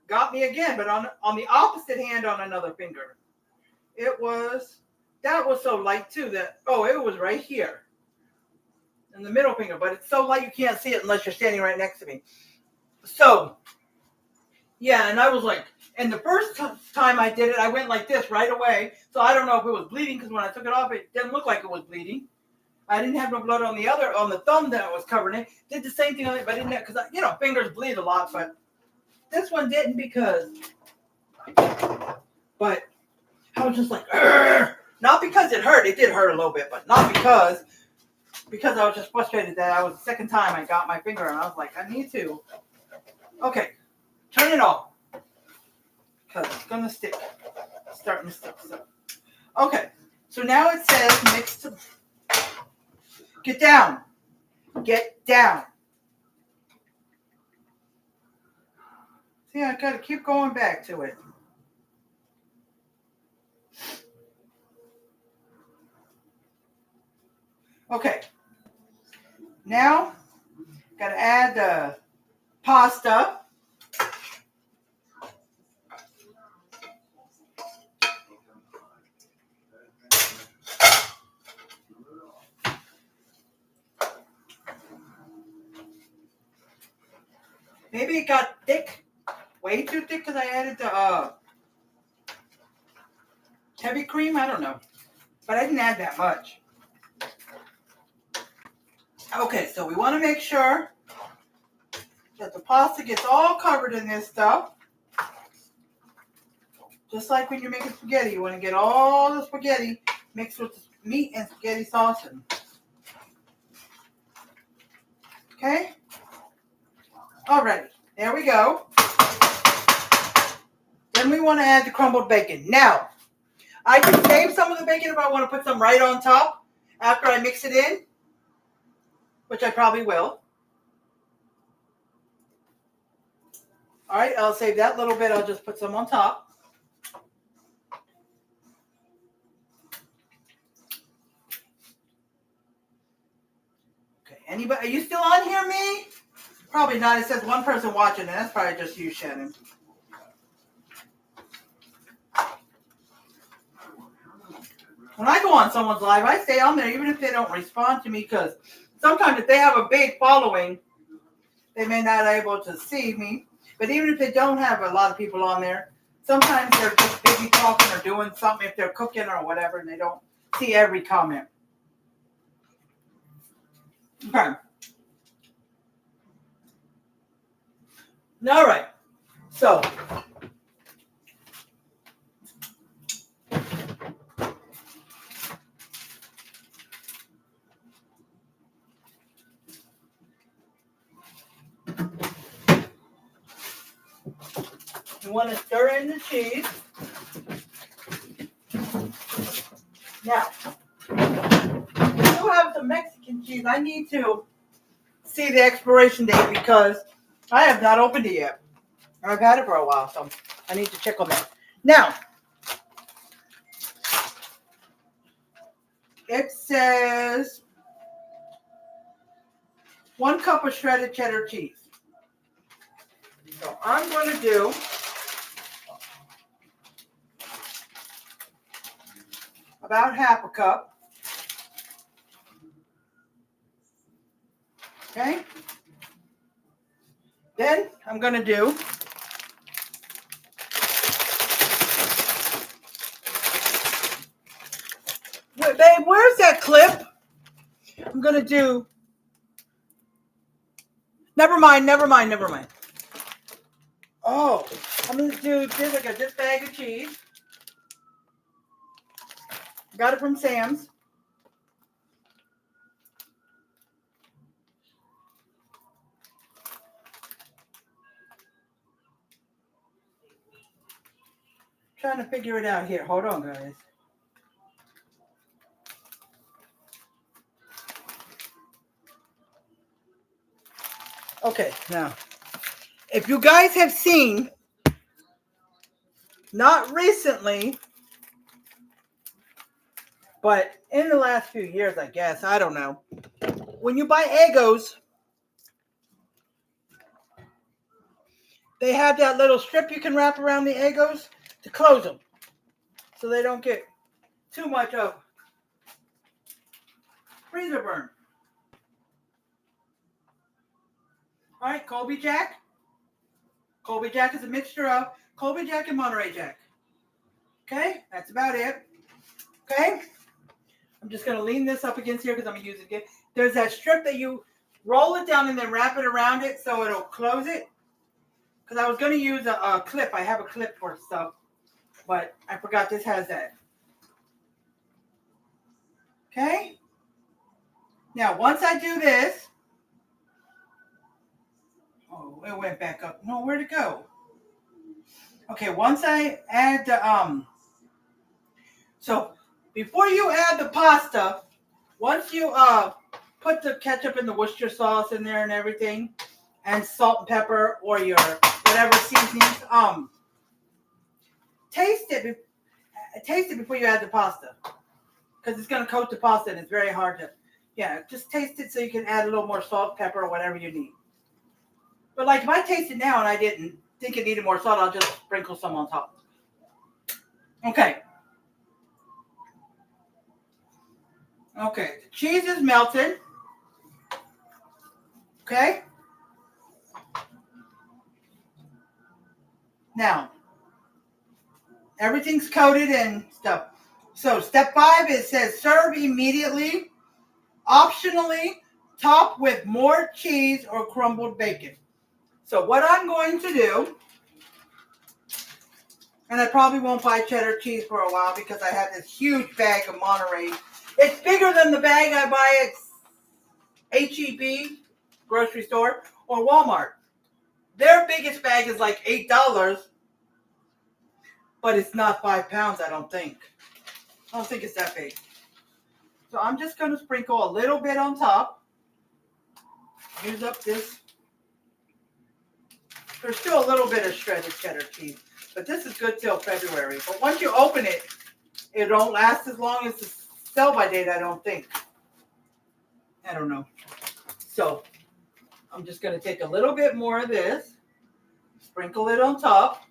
S1: got me again. But on the opposite hand on another finger. That was so light too that, it was right here. In the middle finger. But it's so light you can't see it unless you're standing right next to me. So, yeah, and I was like, and the first time I did it, I went like this right away. So I don't know if it was bleeding because when I took it off, it didn't look like it was bleeding. I didn't have no blood on the thumb that was covering it. Did the same thing on it, but I didn't have, because, fingers bleed a lot, but this one didn't but I was just like, Urgh! Not because it hurt. It did hurt a little bit, but not because I was just frustrated that I was the second time I got my finger and I was like, I need to. Okay, turn it off. Because it's going to stick. It's starting to stick. So. Okay, so now it says mix to... Get down. Get down. See, I got to keep going back to it. Okay. Now, got to add the pasta. Maybe it got thick, way too thick because I added the heavy cream. I don't know, but I didn't add that much. Okay, so we want to make sure that the pasta gets all covered in this stuff. Just like when you're making spaghetti, you want to get all the spaghetti mixed with the meat and spaghetti sauce. Okay? Alrighty, there we go. Then we want to add the crumbled bacon. Now, I can save some of the bacon if I want to put some right on top after I mix it in, which I probably will. Alright, I'll save that little bit. I'll just put some on top. Okay, anybody, are you still on here, me? Probably not. It says one person watching, and that's probably just you, Shannon. When I go on someone's live, I stay on there even if they don't respond to me because sometimes if they have a big following, they may not be able to see me. But even if they don't have a lot of people on there, sometimes they're just busy talking or doing something if they're cooking or whatever, and they don't see every comment. Okay. All right. So, you want to stir in the cheese. Now, we still have some Mexican cheese. I need to see the expiration date because I have not opened it yet. I've had it for a while, so I need to check on that. Now, it says 1 cup of shredded cheddar cheese. So I'm going to do about half a cup. Okay. Then I'm going to do babe, clip. I'm going to do... Never mind. Oh, I'm going to do this. I got this bag of cheese. Got it from Sam's. Trying to figure it out here. Hold on, guys. Okay, now, if you guys have seen, not recently, but in the last few years, I guess, I don't know, when you buy Eggos, they have that little strip you can wrap around the Eggos to close them, so they don't get too much of freezer burn. All right, Colby Jack. Colby Jack is a mixture of Colby Jack and Monterey Jack. Okay, that's about it. Okay, I'm just going to lean this up against here because I'm going to use it again. There's that strip that you roll it down and then wrap it around it so it'll close it. Because I was going to use a clip. I have a clip for stuff, but I forgot this has that. Okay, now once I do this, oh, it went back up. No, where'd it go? Okay, once I add the, so before you add the pasta, once you put the ketchup and the Worcester sauce in there and everything, and salt and pepper or your whatever seasonings, taste it before you add the pasta, because it's going to coat the pasta and it's very hard to, yeah, just taste it so you can add a little more salt, pepper, or whatever you need. But like if I taste it now and I didn't think it needed more salt, I'll just sprinkle some on top. Okay. Okay, the cheese is melted. Okay. Now, everything's coated and stuff. So step 5, it says serve immediately. Optionally, top with more cheese or crumbled bacon. So what I'm going to do, and I probably won't buy cheddar cheese for a while because I have this huge bag of Monterey. It's bigger than the bag I buy at H-E-B, grocery store, or Walmart. Their biggest bag is like $8, but it's not 5 pounds, I don't think. I don't think it's that big. So I'm just going to sprinkle a little bit on top. Use up this. There's still a little bit of shredded cheddar cheese, but this is good till February. But once you open it, it don't last as long as the sell-by date, I don't think. I don't know. So I'm just going to take a little bit more of this, sprinkle it on top.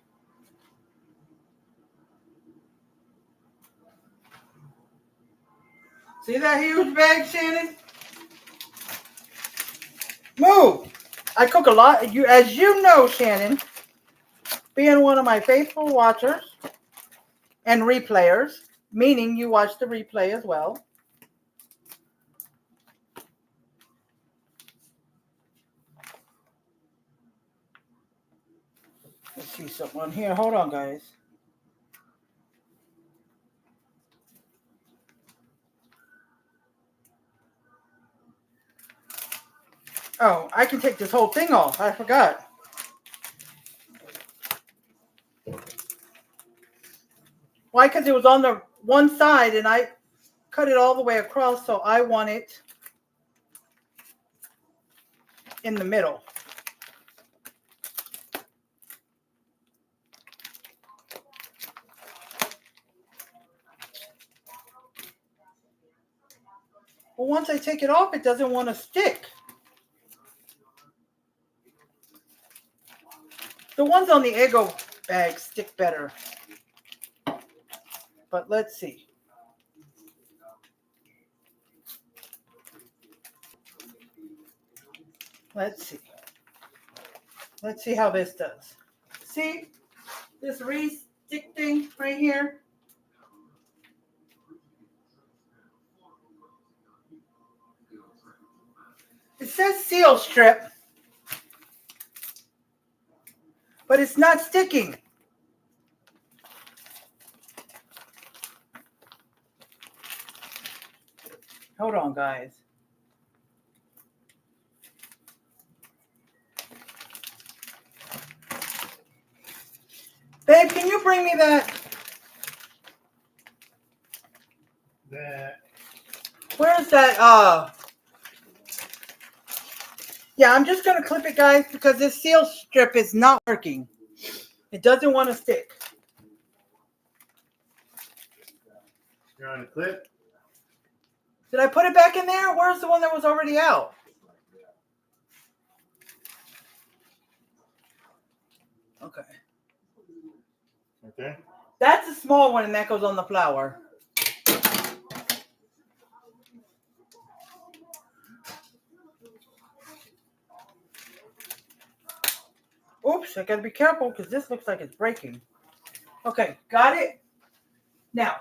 S1: See that huge bag, Shannon? Move! I cook a lot. As you know, Shannon, being one of my faithful watchers and replayers, meaning you watch the replay as well. Let's see something on here. Hold on, guys. Oh, I can take this whole thing off. I forgot. Why? Because it was on the one side and I cut it all the way across, so I want it in the middle. Well, once I take it off, it doesn't want to stick. The ones on the Eggo bag stick better. But let's see. Let's see. Let's see how this does. See this re-stick thing right here? It says seal strip, but it's not sticking. Hold on, guys. Babe, can you bring me that? Where's that? Yeah, I'm just going to clip it, guys, because this seal strip is not working. It doesn't want to stick.
S3: You're on the clip?
S1: Did I put it back in there? Where's the one that was already out? Okay.
S3: Okay.
S1: That's a small one, and that goes on the flour. Oops, I gotta be careful because this looks like it's breaking. Okay, got it? Now.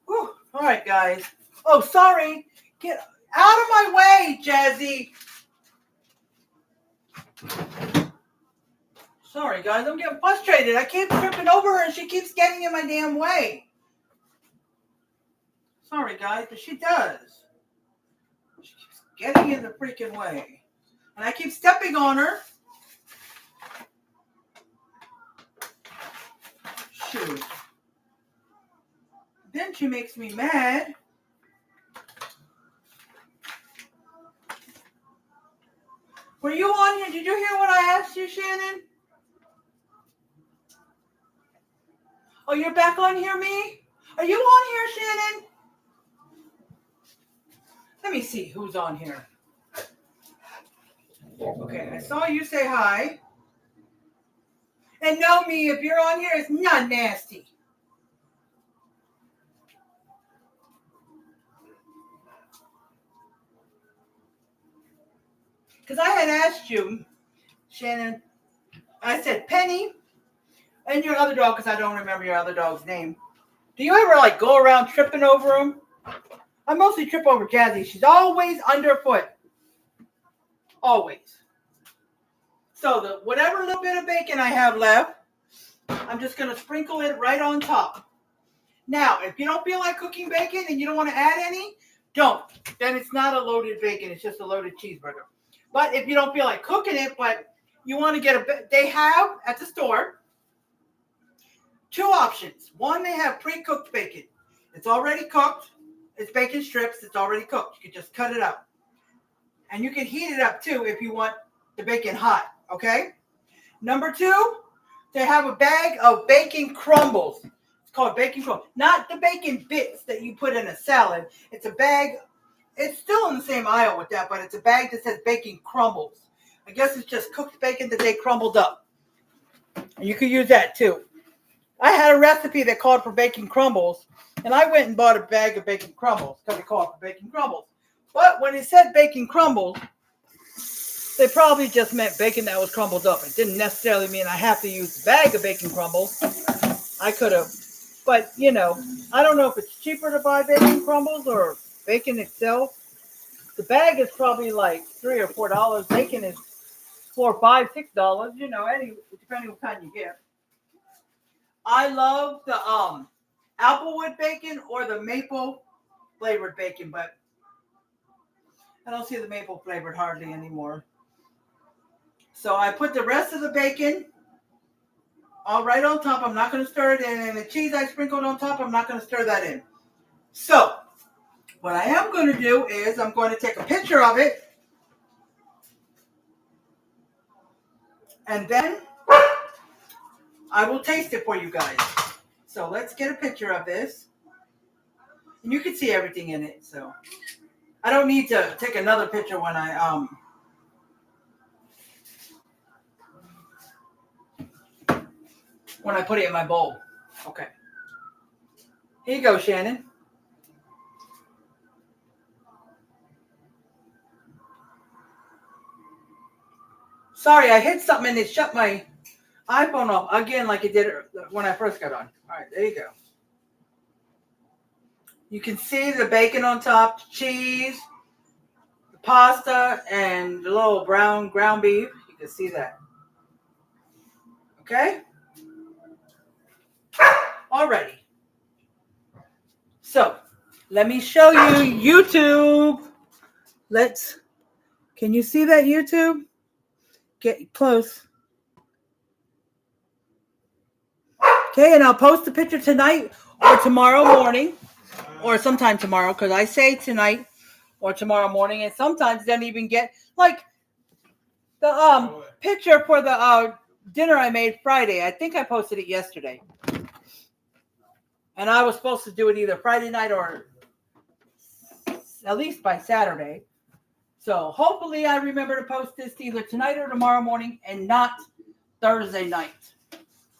S1: Whew. All right, guys. Oh, sorry. Get out of my way, Jazzy. Sorry, guys. I'm getting frustrated. I keep tripping over her, and she keeps getting in my damn way. Sorry, guys, but she does. She keeps getting in the freaking way. And I keep stepping on her. Shoot. Then she makes me mad. Were you on here? Did you hear what I asked you, Shannon? Oh, you're back on here, me? Are you on here, Shannon? Let me see who's on here. Okay, I saw you say hi. And know me, if you're on here, it's not nasty. Because I had asked you, Shannon, I said, Penny, and your other dog, because I don't remember your other dog's name. Do you ever, like, go around tripping over them? I mostly trip over Jazzy. She's always underfoot. Always. So, whatever little bit of bacon I have left, I'm just going to sprinkle it right on top. Now, if you don't feel like cooking bacon and you don't want to add any, don't. Then it's not a loaded bacon. It's just a loaded cheeseburger. But if you don't feel like cooking it, but you want to get they have at the store two options. One, they have pre-cooked bacon. It's already cooked. It's bacon strips. It's already cooked. You can just cut it up. And you can heat it up too if you want the bacon hot. Okay? Number two, they have a bag of bacon crumbles. It's called bacon crumbles. Not the bacon bits that you put in a salad. It's a bag. It's still in the same aisle with that, but it's a bag that says bacon crumbles. I guess it's just cooked bacon that they crumbled up. And you could use that too. I had a recipe that called for bacon crumbles, and I went and bought a bag of bacon crumbles because it called for bacon crumbles. But when it said bacon crumbles, they probably just meant bacon that was crumbled up. It didn't necessarily mean I have to use a bag of bacon crumbles. I could have, but you know, I don't know if it's cheaper to buy bacon crumbles or bacon itself. The bag is probably like $3 or $4. Bacon is $4, $5, $6. You know, depending on what kind you get. I love the applewood bacon or the maple flavored bacon, but I don't see the maple flavored hardly anymore. So I put the rest of the bacon all right on top. I'm not going to stir it in. And the cheese I sprinkled on top, I'm not going to stir that in. So what I am going to do is I'm going to take a picture of it. And then I will taste it for you guys. So let's get a picture of this. And you can see everything in it. So I don't need to take another picture when I put it in my bowl. Okay. Here you go, Shannon. Sorry, I hit something and it shut my iPhone off again like it did when I first got on. All right, there you go. You can see the bacon on top, the cheese, the pasta, and the little brown ground beef. You can see that. Okay? Alrighty. So, let me show you YouTube. Can you see that YouTube? Get close. Okay, and I'll post the picture tonight or tomorrow morning or sometime tomorrow because I say tonight or tomorrow morning, and sometimes don't even get like the picture for the dinner I made Friday. I think I posted it yesterday. And I was supposed to do it either Friday night or at least by Saturday. So hopefully I remember to post this either tonight or tomorrow morning and not Thursday night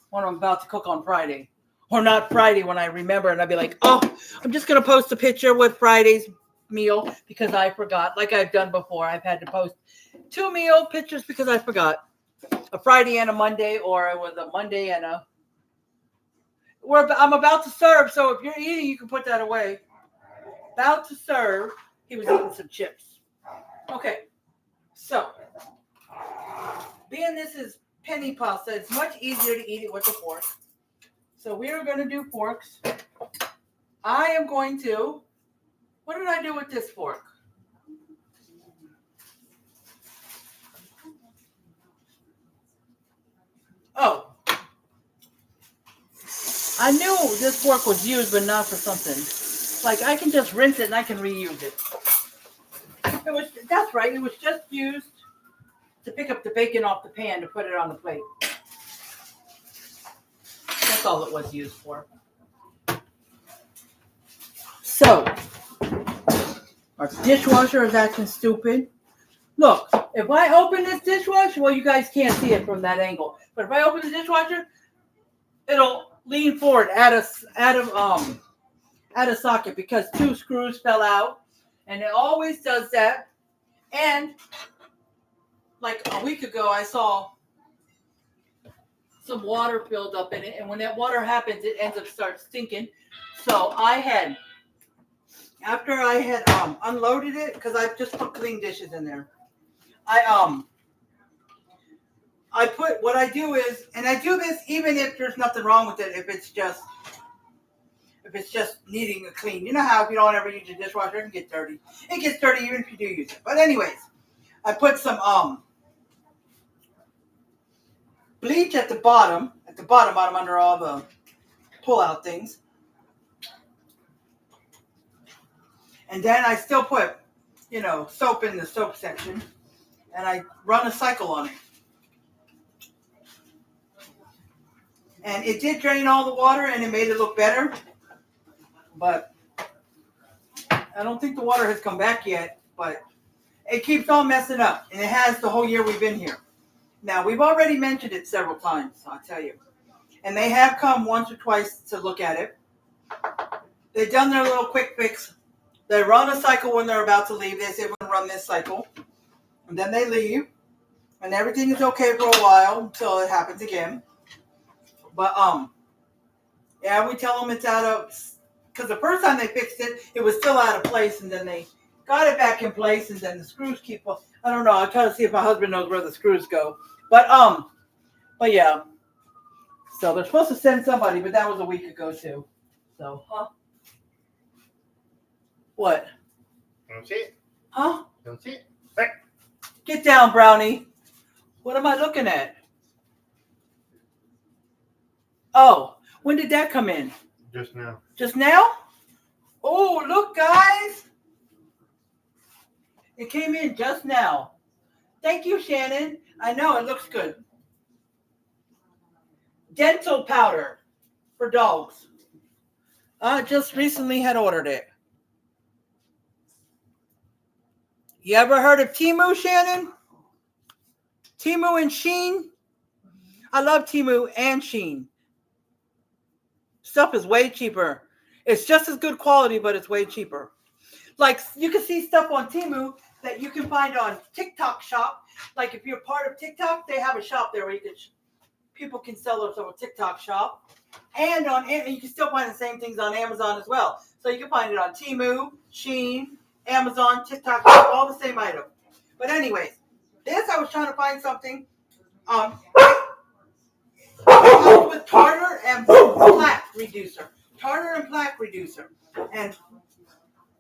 S1: when I'm about to cook on Friday. Or not Friday when I remember and I'll be like, oh, I'm just going to post a picture with Friday's meal because I forgot. Like I've done before. I've had to post 2 meal pictures because I forgot. A Friday and a Monday, or it was a Monday and a... I'm about to serve, so if you're eating, you can put that away. About to serve. He was eating some chips. Okay, so being this is penny pasta, it's much easier to eat it with a fork. So we are going to do forks. I am going to... What did I do with this fork? Oh. I knew this fork was used, but not for something. Like, I can just rinse it and I can reuse it. That's right. It was just used to pick up the bacon off the pan to put it on the plate. That's all it was used for. So, our dishwasher is acting stupid. Look, if I open this dishwasher, well, you guys can't see it from that angle. But if I open the dishwasher, it'll lean forward at a socket because 2 screws fell out, and it always does that. And like a week ago, I saw some water filled up in it, and when that water happens, it ends up starts stinking. So after I had unloaded it, because I just put clean dishes in there, I put, what I do is, and I do this even if there's nothing wrong with it, if it's just needing a clean. You know how if you don't ever use your dishwasher, it can get dirty. It gets dirty even if you do use it. But anyways, I put some bleach at the bottom under all the pull-out things. And then I still put, soap in the soap section. And I run a cycle on it. And it did drain all the water and it made it look better. But I don't think the water has come back yet. But it keeps on messing up. And it has the whole year we've been here. Now, we've already mentioned it several times, I'll tell you. And they have come once or twice to look at it. They've done their little quick fix. They run a cycle when they're about to leave. They say, we're going to run this cycle. And then they leave. And everything is okay for a while until it happens again. But, yeah, we tell them it's out of... Because the first time they fixed it, it was still out of place. And then they got it back in place. And then the screws keep... I don't know. I'll try to see if my husband knows where the screws go. But yeah. So they're supposed to send somebody, but that was a week ago, too. So, What?
S3: Don't see it.
S1: Huh?
S3: Don't see it. Right.
S1: Get down, Brownie. What am I looking at? Oh, when did that come in?
S3: Just now.
S1: Just now? Oh, look, guys. It came in just now. Thank you, Shannon. I know, it looks good. Dental powder for dogs. I just recently had ordered it. You ever heard of Temu, Shannon? Temu and Shein? I love Temu and Shein. Stuff is way cheaper. It's just as good quality, but it's way cheaper. Like, you can see stuff on Temu that you can find on TikTok shop. Like if you're part of TikTok, they have a shop there where you can people can sell those on a TikTok shop. And you can still find the same things on Amazon as well. So you can find it on Temu, Shein, Amazon, TikTok, all the same item. But anyways, this I was trying to find something. With tartar and plaque reducer. Tartar and plaque reducer. And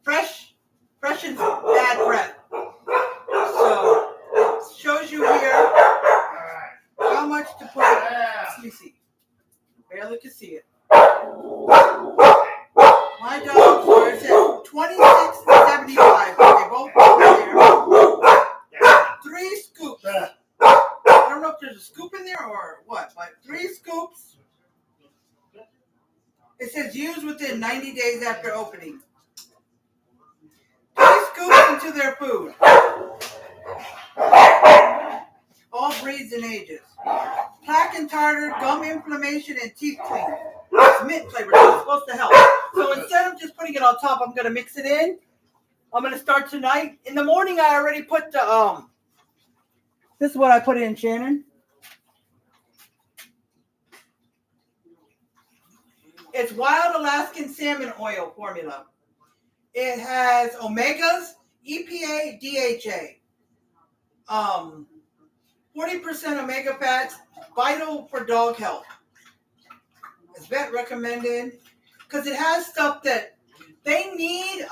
S1: freshens bad breath. So it shows you here how much to put. Let me see. Barely can see it. My dogs are at 26 and 75. They both go there. 3 scoops. I don't know if there's a scoop in there or what, but 3 scoops. It says use within 90 days after opening. 3 scoops into their food. All breeds and ages. Plaque and tartar, gum inflammation, and teeth clean. It's mint flavored, so it's supposed to help. So instead of just putting it on top, I'm going to mix it in. I'm going to start tonight. In the morning, I already put the, this is what I put in, Shannon. It's wild Alaskan salmon oil formula. It has omegas, EPA, DHA. 40% omega fats, vital for dog health. It's vet recommended because it has stuff that they need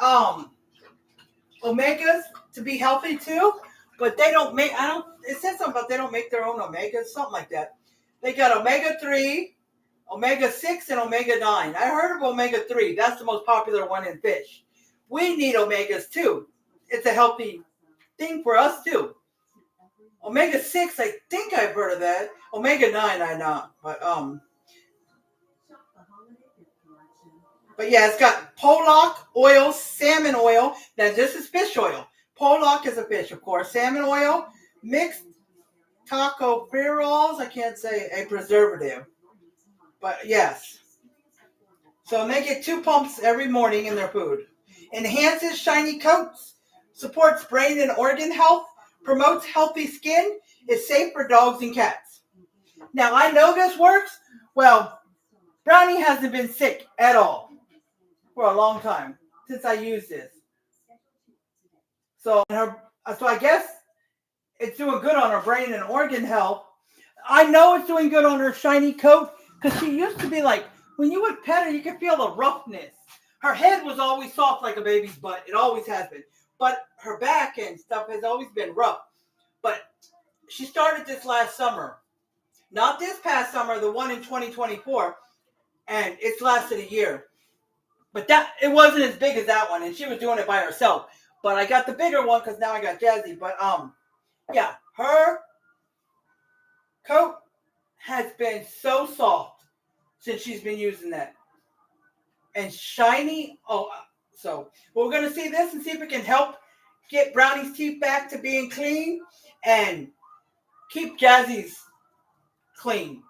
S1: omegas to be healthy too, but they don't make, it says something about they don't make their own omegas, something like that. They got omega-3, omega-6, and omega-9. I heard of omega-3. That's the most popular one in fish. We need omegas too. It's a healthy thing for us too. Omega-6, I think I've heard of that. Omega-9, I not. But yeah, it's got Pollock oil, salmon oil. Now this is fish oil. Pollock is a fish, of course. Salmon oil, mixed tocopherols. I can't say a preservative. But yes. So they get 2 pumps every morning in their food. Enhances shiny coats. Supports brain and organ health. Promotes healthy skin, is safe for dogs and cats. Now, I know this works. Well, Brownie hasn't been sick at all for a long time since I used this. So I guess it's doing good on her brain and organ health. I know it's doing good on her shiny coat because she used to be like, when you would pet her, you could feel the roughness. Her head was always soft like a baby's butt. It always has been. But her back and stuff has always been rough. But she started this last summer. Not this past summer, the one in 2024. And it's lasted a year. But it wasn't as big as that one. And she was doing it by herself. But I got the bigger one because now I got Jazzy. But yeah, her coat has been so soft since she's been using that. And shiny. So we're going to see this and see if it can help get Brownie's teeth back to being clean and keep Jazzy's clean.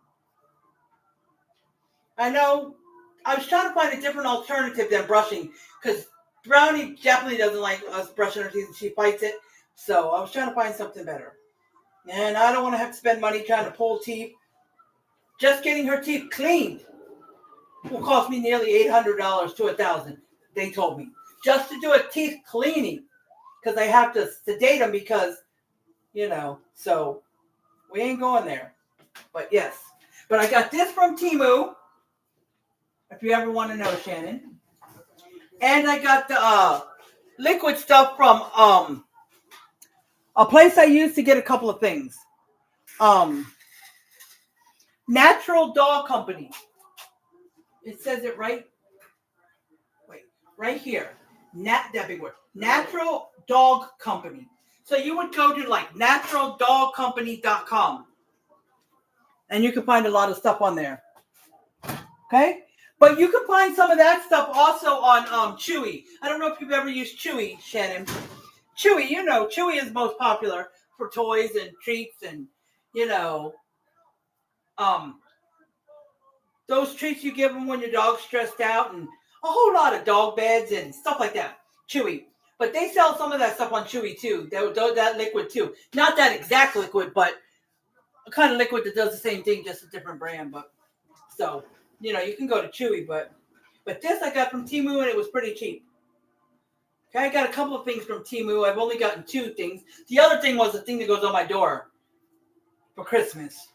S1: I know I was trying to find a different alternative than brushing because Brownie definitely doesn't like us brushing her teeth and she fights it. So I was trying to find something better. And I don't want to have to spend money trying to pull teeth. Just getting her teeth cleaned will cost me nearly $800 to $1,000, they told me. Just to do a teeth cleaning. Because I have to sedate them because, so we ain't going there. But yes. But I got this from Temu. If you ever want to know, Shannon. And I got the liquid stuff from a place I used to get a couple of things. Natural Dog Company. It says it right here. That big word. Natural Dog Company. So you would go to like naturaldogcompany.com. And you can find a lot of stuff on there. Okay? But you can find some of that stuff also on Chewy. I don't know if you've ever used Chewy, Shannon. Chewy, Chewy is most popular for toys and treats and, those treats you give them when your dog's stressed out and a whole lot of dog beds and stuff like that. Chewy.
S4: But they sell some of that stuff on Chewy too. That liquid too. Not that exact liquid, but a kind of liquid that does the same thing, just a different brand. But so, you can go to Chewy, but this I got from Temu and it was pretty cheap. Okay, I got a couple of things from Temu. I've only gotten 2 things. The other thing was the thing that goes on my door for Christmas.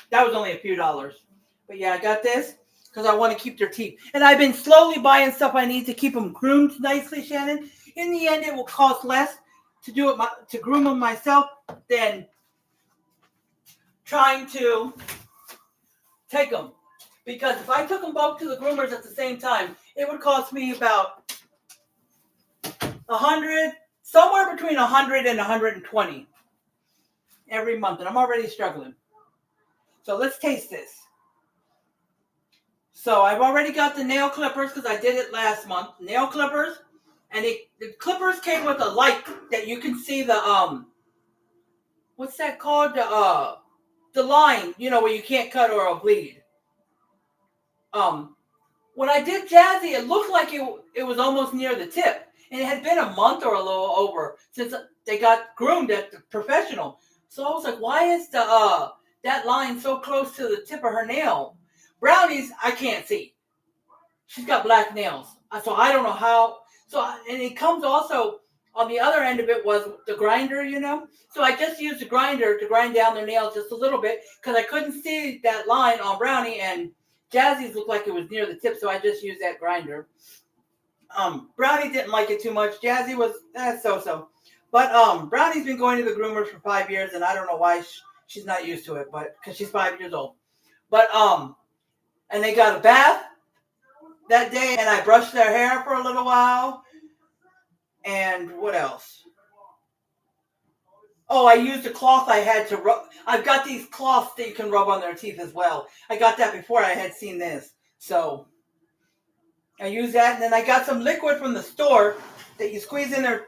S4: That was only a few dollars. But yeah, I got this because I want to keep their teeth. And I've been slowly buying stuff I need to keep them groomed nicely, Shannon. In the end, it will cost less to do it to groom them myself than trying to take them. Because if I took them both to the groomers at the same time, it would cost me about somewhere between 100 and 120 every month. And I'm already struggling. So let's taste this. So I've already got the nail clippers because I did it last month. Nail clippers. And the clippers came with a light that you can see the, what's that called? The line, where you can't cut or it'll bleed. When I did Jazzy, it looked like it was almost near the tip. And it had been a month or a little over since they got groomed at the professional. So I was like, why is that line so close to the tip of her nail? Brownie's, I can't see. She's got black nails. So I don't know how. And it comes also, on the other end of it was the grinder, So I just used the grinder to grind down their nails just a little bit because I couldn't see that line on Brownie, and Jazzy's looked like it was near the tip, so I just used that grinder. Brownie didn't like it too much. Jazzy was so-so. But Brownie's been going to the groomers for 5 years, and I don't know why she's not used to it, but because she's 5 years old. But and they got a bath that day, and I brushed their hair for a little while. And what else? Oh, I used a cloth I had to rub. I've got these cloths that you can rub on their teeth as well. I got that before I had seen this. So I used that, and then I got some liquid from the store that you squeeze in their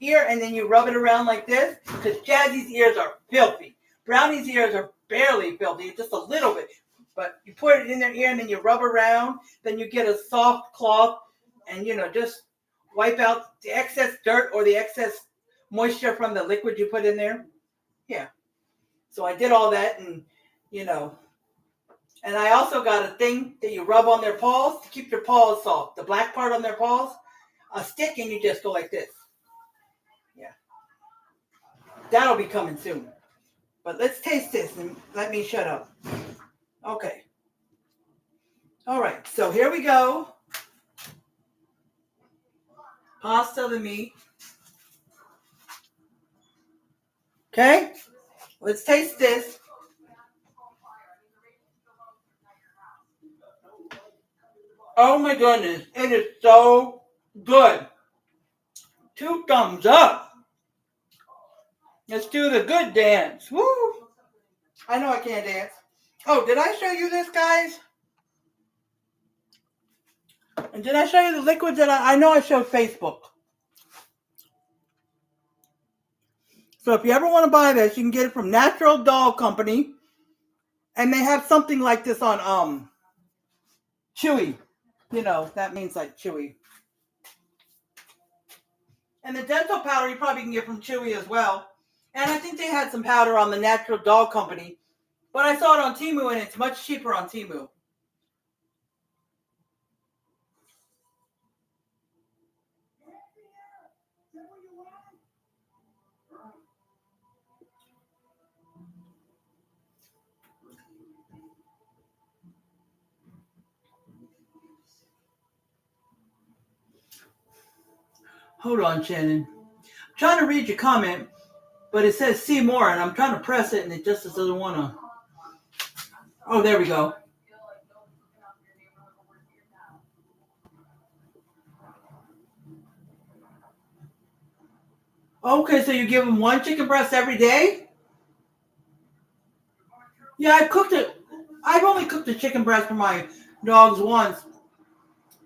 S4: ear, and then you rub it around like this, because Jazzy's ears are filthy. Brownie's ears are barely filthy, just a little bit. But you put it in their ear, and then you rub around. Then you get a soft cloth, and, just wipe out the excess dirt or the excess moisture from the liquid you put in there. Yeah. So I did all that, and, and I also got a thing that you rub on their paws to keep their paws soft. The black part on their paws, a stick, and you just go like this. Yeah. That'll be coming soon. But let's taste this and let me shut up. Okay. All right. So here we go. Pasta the meat. Okay. Let's taste this. Oh my goodness. It is so good. 2 thumbs up. Let's do the good dance. Woo! I know I can't dance. Oh, did I show you this, guys? And did I show you the liquids that I know I showed Facebook. So if you ever want to buy this, you can get it from Natural Doll Company. And they have something like this on Chewy. That means like Chewy. And the dental powder you probably can get from Chewy as well. And I think they had some powder on the Natural Doll Company. But I saw it on Temu, and it's much cheaper on Temu. Hold on, Shannon. I'm trying to read your comment, but it says see more, and I'm trying to press it, and it just doesn't want to. Oh, there we go. Okay, so you give them 1 chicken breast every day? Yeah, I cooked it. I've only cooked the chicken breast for my dogs once,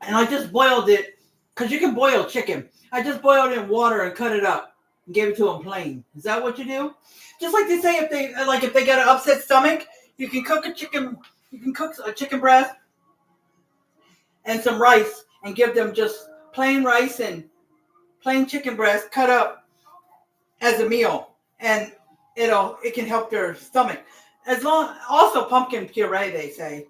S4: and I just boiled it, because you can boil chicken. I just boiled it in water and cut it up and gave it to them plain. Is that what you do? Just like they say, if they got an upset stomach, you can cook a chicken breast and some rice and give them just plain rice and
S1: plain chicken breast cut up as a meal, and it can help their stomach. Also pumpkin puree, they say,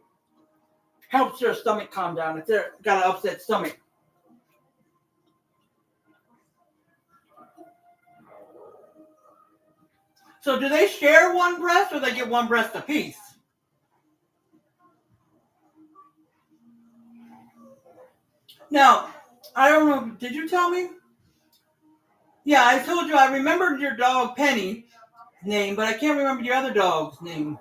S1: helps their stomach calm down if they're got an upset stomach. So do they share one breast or they get one breast apiece? Now, I don't know, did you tell me? Yeah, I told you I remembered your dog Penny name, but I can't remember your other dog's name.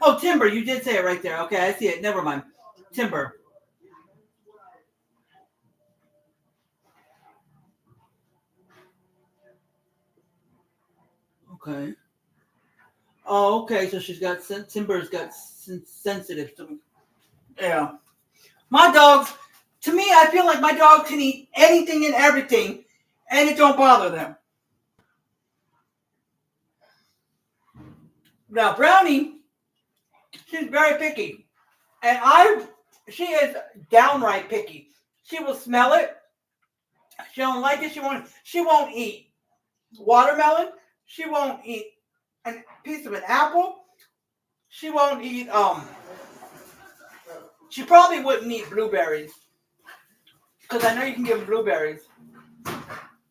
S1: Oh, Timber, you did say it right there. Okay, I see it. Never mind. Timber. Okay. Oh, okay. So Timber's got sensitive stomach. Yeah. My dogs, to me, I feel like my dog can eat anything and everything, and it don't bother them. Now, Brownie, she's very picky, and she is downright picky. She will smell it. She don't like it. She won't eat watermelon. She won't eat a piece of an apple. She won't eat she probably wouldn't eat blueberries, because I know you can give blueberries.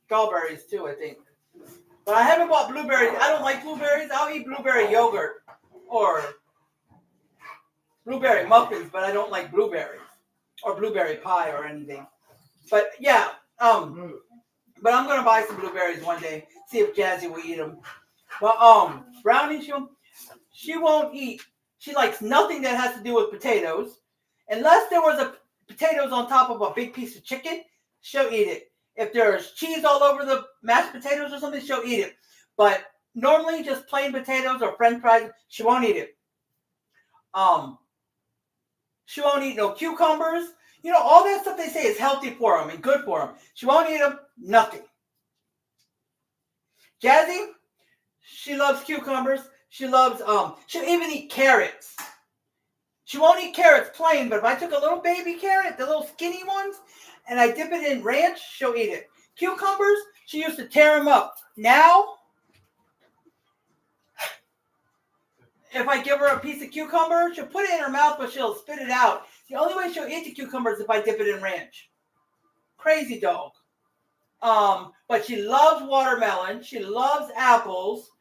S1: Strawberries too, I think. But I haven't bought blueberries. I don't like blueberries. I'll eat blueberry yogurt or blueberry muffins, but I don't like blueberries or blueberry pie or anything. But yeah, but I'm gonna buy some blueberries one day. See if Jazzy will eat them. But Brownie, she won't eat. She likes nothing that has to do with potatoes, unless there was potatoes on top of a big piece of chicken. She'll eat it. If there's cheese all over the mashed potatoes or something, she'll eat it. But normally, just plain potatoes or French fries, she won't eat it. She won't eat no cucumbers. You know, all that stuff they say is healthy for them and good for them. She won't eat them. Nothing. Jazzy, she loves cucumbers. She loves, she'll even eat carrots. She won't eat carrots plain, but if I took a little baby carrot, the little skinny ones, and I dip it in ranch, she'll eat it. Cucumbers, she used to tear them up. Now, if I give her a piece of cucumber, she'll put it in her mouth, but she'll spit it out. The only way she'll eat the cucumber is if I dip it in ranch. Crazy dog. But she loves watermelon. She loves apples.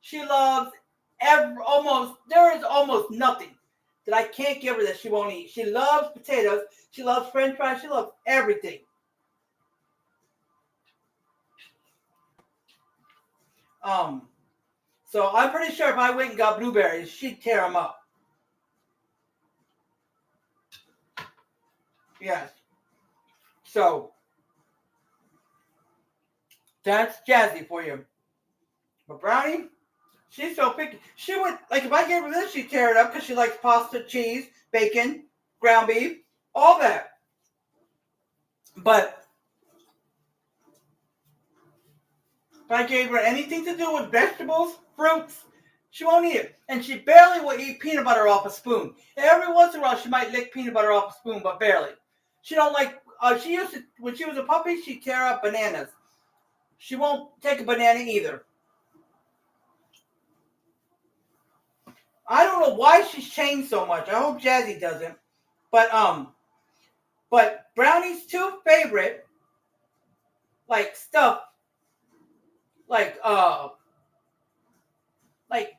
S1: She loves there is almost nothing that I can't give her that she won't eat. She loves potatoes. She loves French fries. She loves everything. So I'm pretty sure if I went and got blueberries, she'd tear them up. Yes. So that's Jazzy for you. But Brownie, she's so picky. She would, like, if I gave her this, she'd tear it up because she likes pasta, cheese, bacon, ground beef, all that. But if I gave her anything to do with vegetables, fruits, she won't eat it. And she barely will eat peanut butter off a spoon. Every once in a while, she might lick peanut butter off a spoon, but barely. She don't like, she used to, when she was a puppy, she'd tear up bananas. She won't take a banana either. I don't know why she's changed so much. I hope Jazzy doesn't. But Brownie's two favorite, like, stuff, like,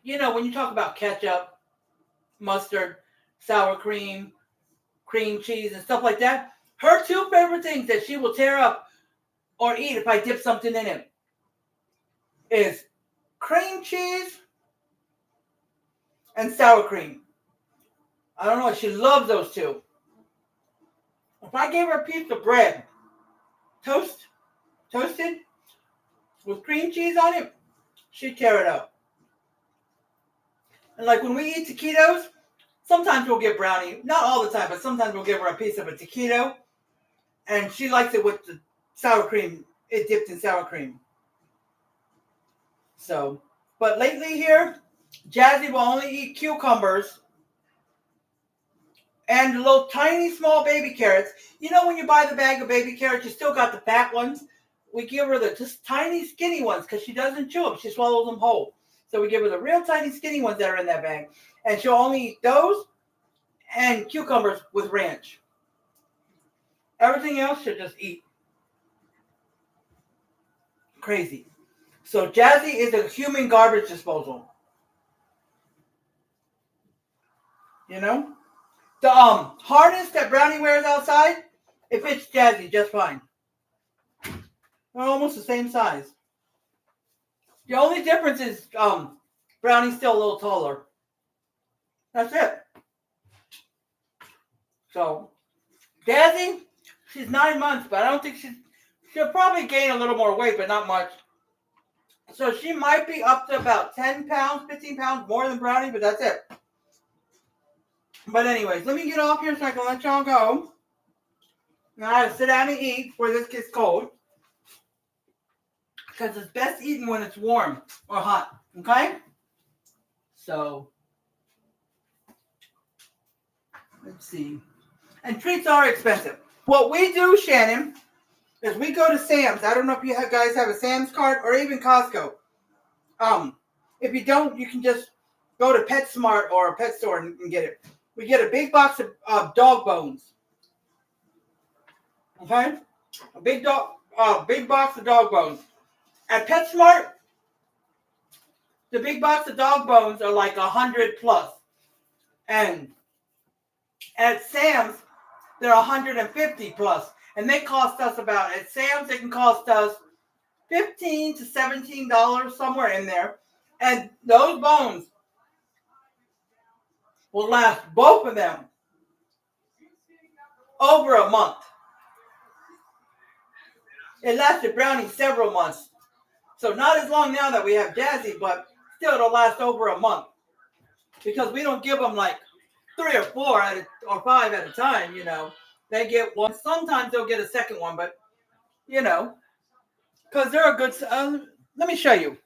S1: you know, when you talk about ketchup, mustard, sour cream, cream cheese, and stuff like that, her two favorite things that she will tear up or eat if I dip something in it is cream cheese and sour cream. I don't know. She loves those two. If I gave her a piece of bread, toasted, with cream cheese on it, she'd tear it up. And like when we eat taquitos, sometimes we'll give Brownie, not all the time, but sometimes we'll give her a piece of a taquito. And she likes it with the sour cream, it dipped in sour cream. So, but lately here, Jazzy will only eat cucumbers and little tiny small baby carrots. You know when you buy the bag of baby carrots, you still got the fat ones
S4: we give her the just tiny skinny ones because she doesn't chew them. She swallows them whole. So we give her the real tiny skinny ones that are in that bag. And she'll only eat those and cucumbers with ranch. Everything else she'll just eat. Crazy. So Jazzy is a human garbage disposal. You know? The harness that Brownie wears outside, it fits Jazzy just fine. They're almost the same size. The only difference is Brownie's still a little taller. That's it. So Jazzy, she's 9 months, but I don't think she'll probably gain a little more weight, but not much. So she might be up to about 10 pounds, 15 pounds more than Brownie, but that's it. But anyways, let me get off here so I can let y'all go. Now I gotta sit down and eat before this gets cold. Because it's best eaten when it's warm or hot. Okay? So, let's see. And treats are expensive. What we do, Shannon, is we go to Sam's. I don't know if you guys have a Sam's card or even Costco. If you don't, you can just go to PetSmart or a pet store and get it. We get a big box of dog bones. Okay? A big box of dog bones. At PetSmart, the big box of dog bones are like 100 plus. And at Sam's, they're 150 plus. And they cost us at Sam's, they can cost us $15 to $17, somewhere in there. And those bones will last, both of them, over a month. It lasted Brownie several months. So not as long now that we have Jazzy, but still it'll last over a month. Because we don't give them like 3 or 4 or 5 at a time, you know. They get one. Sometimes they'll get a second one, but, you know, because they're a good... let me show you.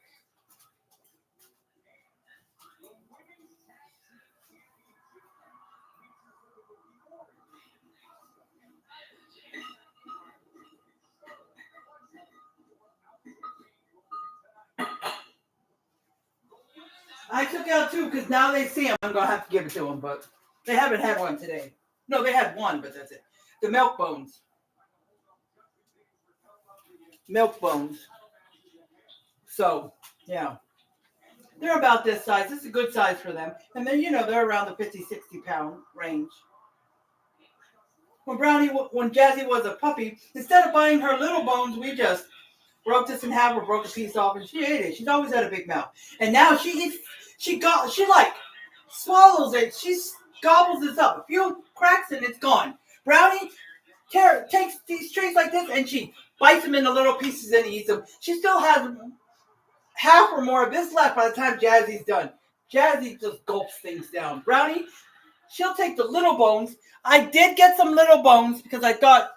S4: I took out 2 because now they see them. I'm going to have to give it to them, but they haven't had one today. No, they had 1, but that's it. The milk bones. Milk bones. So, yeah. They're about this size. This is a good size for them. And then, you know, they're around the 50, 60 pound range. When Jazzy was a puppy, instead of buying her little bones, we just broke this in half or broke a piece off and she ate it. She's always had a big mouth. And now she eats, she like swallows it. She gobbles this up. A few cracks and it's gone. Brownie takes these treats like this and she bites them into little pieces and eats them. She still has half or more of this left by the time Jazzy's done. Jazzy just gulps things down. Brownie, she'll take the little bones. I did get some little bones because I thought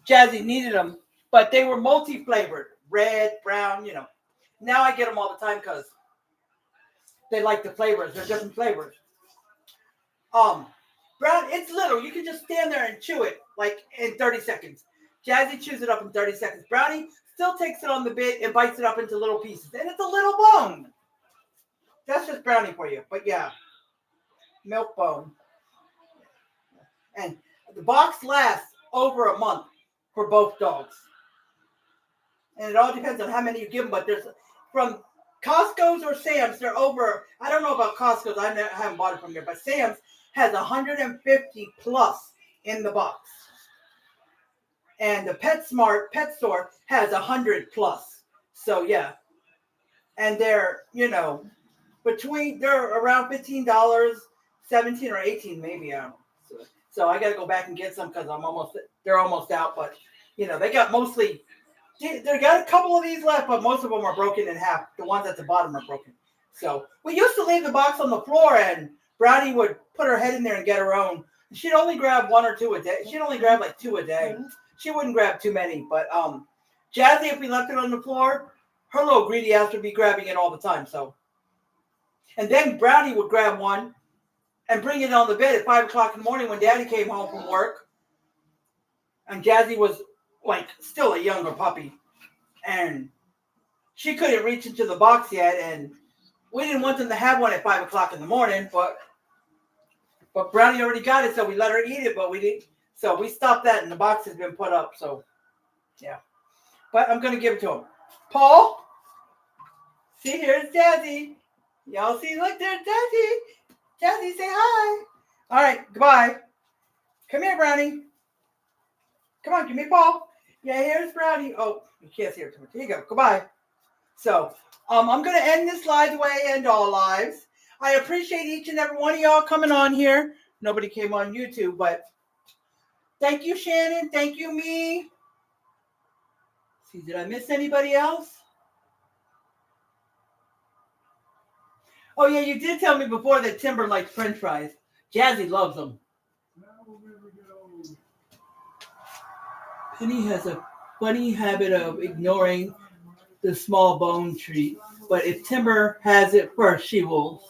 S4: Jazzy needed them, but they were multi-flavored. Red, brown, you know. Now I get them all the time because they like the flavors. They're different flavors. Brown, it's little. You can just stand there and chew it like in 30 seconds. Jazzy chews it up in 30 seconds. Brownie still takes it on the bit and bites it up into little pieces. And it's a little bone. That's just Brownie for you. But yeah, milk bone. And the box lasts over a month for both dogs. And it all depends on how many you give them. But there's, from Costco's or Sam's, they're over, I don't know about Costco's. I haven't bought it from there. But Sam's has 150 plus in the box. And the PetSmart pet store has 100 plus. So yeah. And they're, you know, they're around $15, 17 or 18 maybe. I don't know. So I got to go back and get some because they're almost out. But, you know, they got a couple of these left, but most of them are broken in half. The ones at the bottom are broken. So we used to leave the box on the floor and Brownie would put her head in there and get her own. She'd only grab 1 or 2 a day. She'd only grab like 2 a day. She wouldn't grab too many. But Jazzy, if we left it on the floor, her little greedy ass would be grabbing it all the time. So, and then Brownie would grab one and bring it on the bed at 5 o'clock in the morning when Daddy came home from work. And Jazzy was like still a younger puppy. and she couldn't reach into the box yet, and we didn't want them to have one at 5 o'clock in the morning, but Brownie already got it, so we let her eat it, but we didn't. So we stopped that, and the box has been put up. So, yeah. But I'm going to give it to him. Paul? See, here's Jazzy. Y'all see, look, there's Jazzy. Jazzy, say hi. All right, goodbye. Come here, Brownie. Come on, give me Paul. Yeah, here's Brownie. Oh, you can't see her too much. Here you go. Goodbye. So, I'm going to end this live the way I end all lives. I appreciate each and every one of y'all coming on here. Nobody came on YouTube, but thank you, Shannon. Thank you, me. See, did I miss anybody else? Oh, yeah, you did tell me before that Timber likes French fries. Jazzy loves them. Penny has a funny habit of ignoring the small bone treat, but if Timber has it first, she will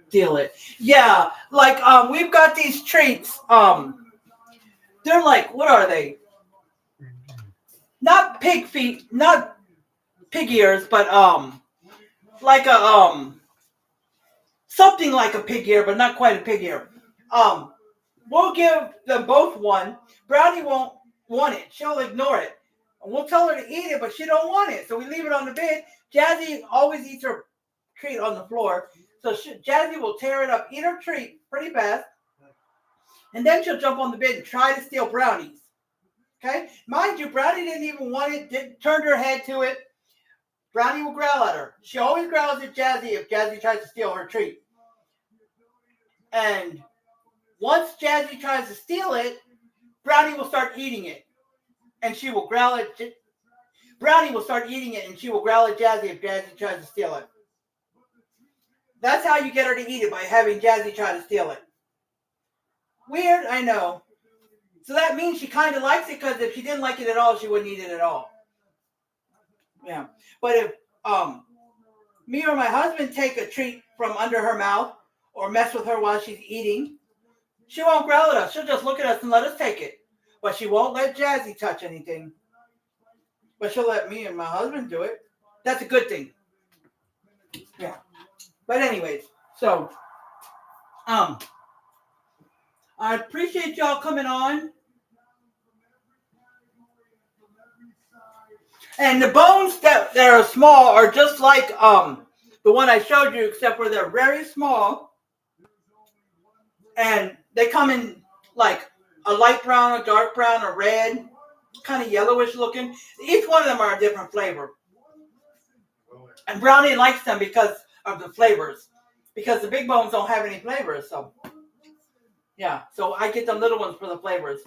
S4: steal it. Yeah, like we've got these treats. They're like, what are they? Not pig feet, not pig ears, but like a something like a pig ear, but not quite a pig ear. We'll give them both one. Brownie won't want it. She'll ignore it. And we'll tell her to eat it, but she don't want it. So we leave it on the bed. Jazzy always eats her treat on the floor. So Jazzy will tear it up, eat her treat pretty fast. And then she'll jump on the bed and try to steal Brownie's. Okay? Mind you, Brownie didn't even want it, turned her head to it. Brownie will growl at her. She always growls at Jazzy if Jazzy tries to steal her treat. And once Jazzy tries to steal it, Brownie will start eating it. And she will growl at Brownie will start eating it, and she will growl at Jazzy if Jazzy tries to steal it. That's how you get her to eat it, by having Jazzy try to steal it. Weird, I know. So that means she kind of likes it, because if she didn't like it at all, she wouldn't eat it at all. Yeah. But if me or my husband take a treat from under her mouth or mess with her while she's eating, she won't growl at us. She'll just look at us and let us take it. But she won't let Jazzy touch anything. But she'll let me and my husband do it. That's a good thing. Yeah. But anyways, so I appreciate y'all coming on. And the bones that are small are just like the one I showed you, except for they're very small. And they come in like a light brown, a dark brown, a red, kind of yellowish looking. Each one of them are a different flavor. And Brownie likes them because of the flavors. Because the big bones don't have any flavors. So, yeah. So I get the little ones for the flavors.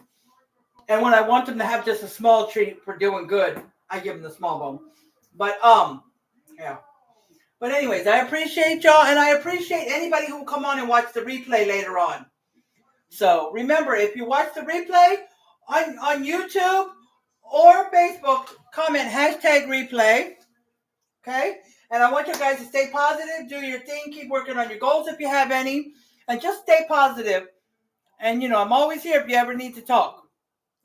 S4: And when I want them to have just a small treat for doing good, I give them the small bone. But, yeah. But anyways, I appreciate y'all. And I appreciate anybody who will come on and watch the replay later on. So remember, if you watch the replay on YouTube or Facebook, comment #replay. Okay? And I want you guys to stay positive, do your thing, keep working on your goals if you have any, and just stay positive. And, I'm always here if you ever need to talk.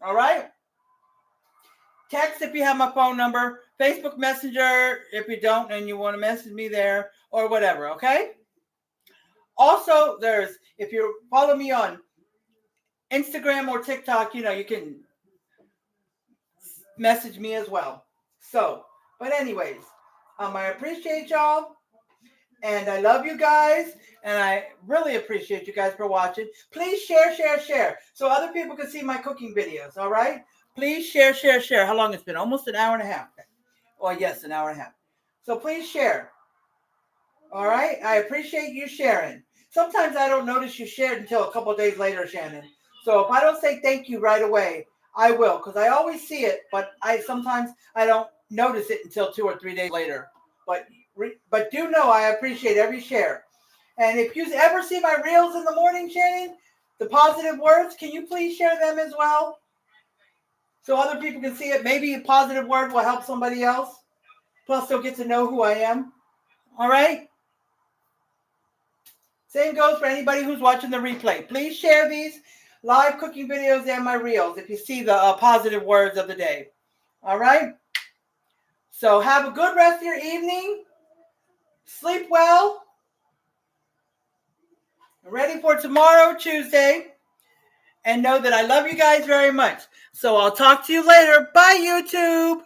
S4: All right? Text if you have my phone number, Facebook Messenger if you don't and you want to message me there, or whatever, okay? Also, if you follow me on Instagram or TikTok, you can message me as well. So, but anyways, I appreciate y'all, and I love you guys, and I really appreciate you guys for watching. Please share, so other people can see my cooking videos, all right? Please share. How long it's been? Almost an hour and a half. Oh, yes, an hour and a half. So please share. All right? I appreciate you sharing. Sometimes I don't notice you shared until a couple of days later, Shannon. So if I don't say thank you right away, I will, because I always see it, but sometimes I don't notice it until 2 or 3 days later. But do know I appreciate every share. And if you ever see my reels in the morning, Shannon, the positive words, can you please share them as well? So other people can see it. Maybe a positive word will help somebody else. Plus, they'll get to know who I am. All right? Same goes for anybody who's watching the replay. Please share these live cooking videos and my reels if you see the positive words of the day. All right?
S1: So have a good rest of your evening. Sleep well. Ready for tomorrow, Tuesday. And know that I love you guys very much. So I'll talk to you later. Bye, YouTube.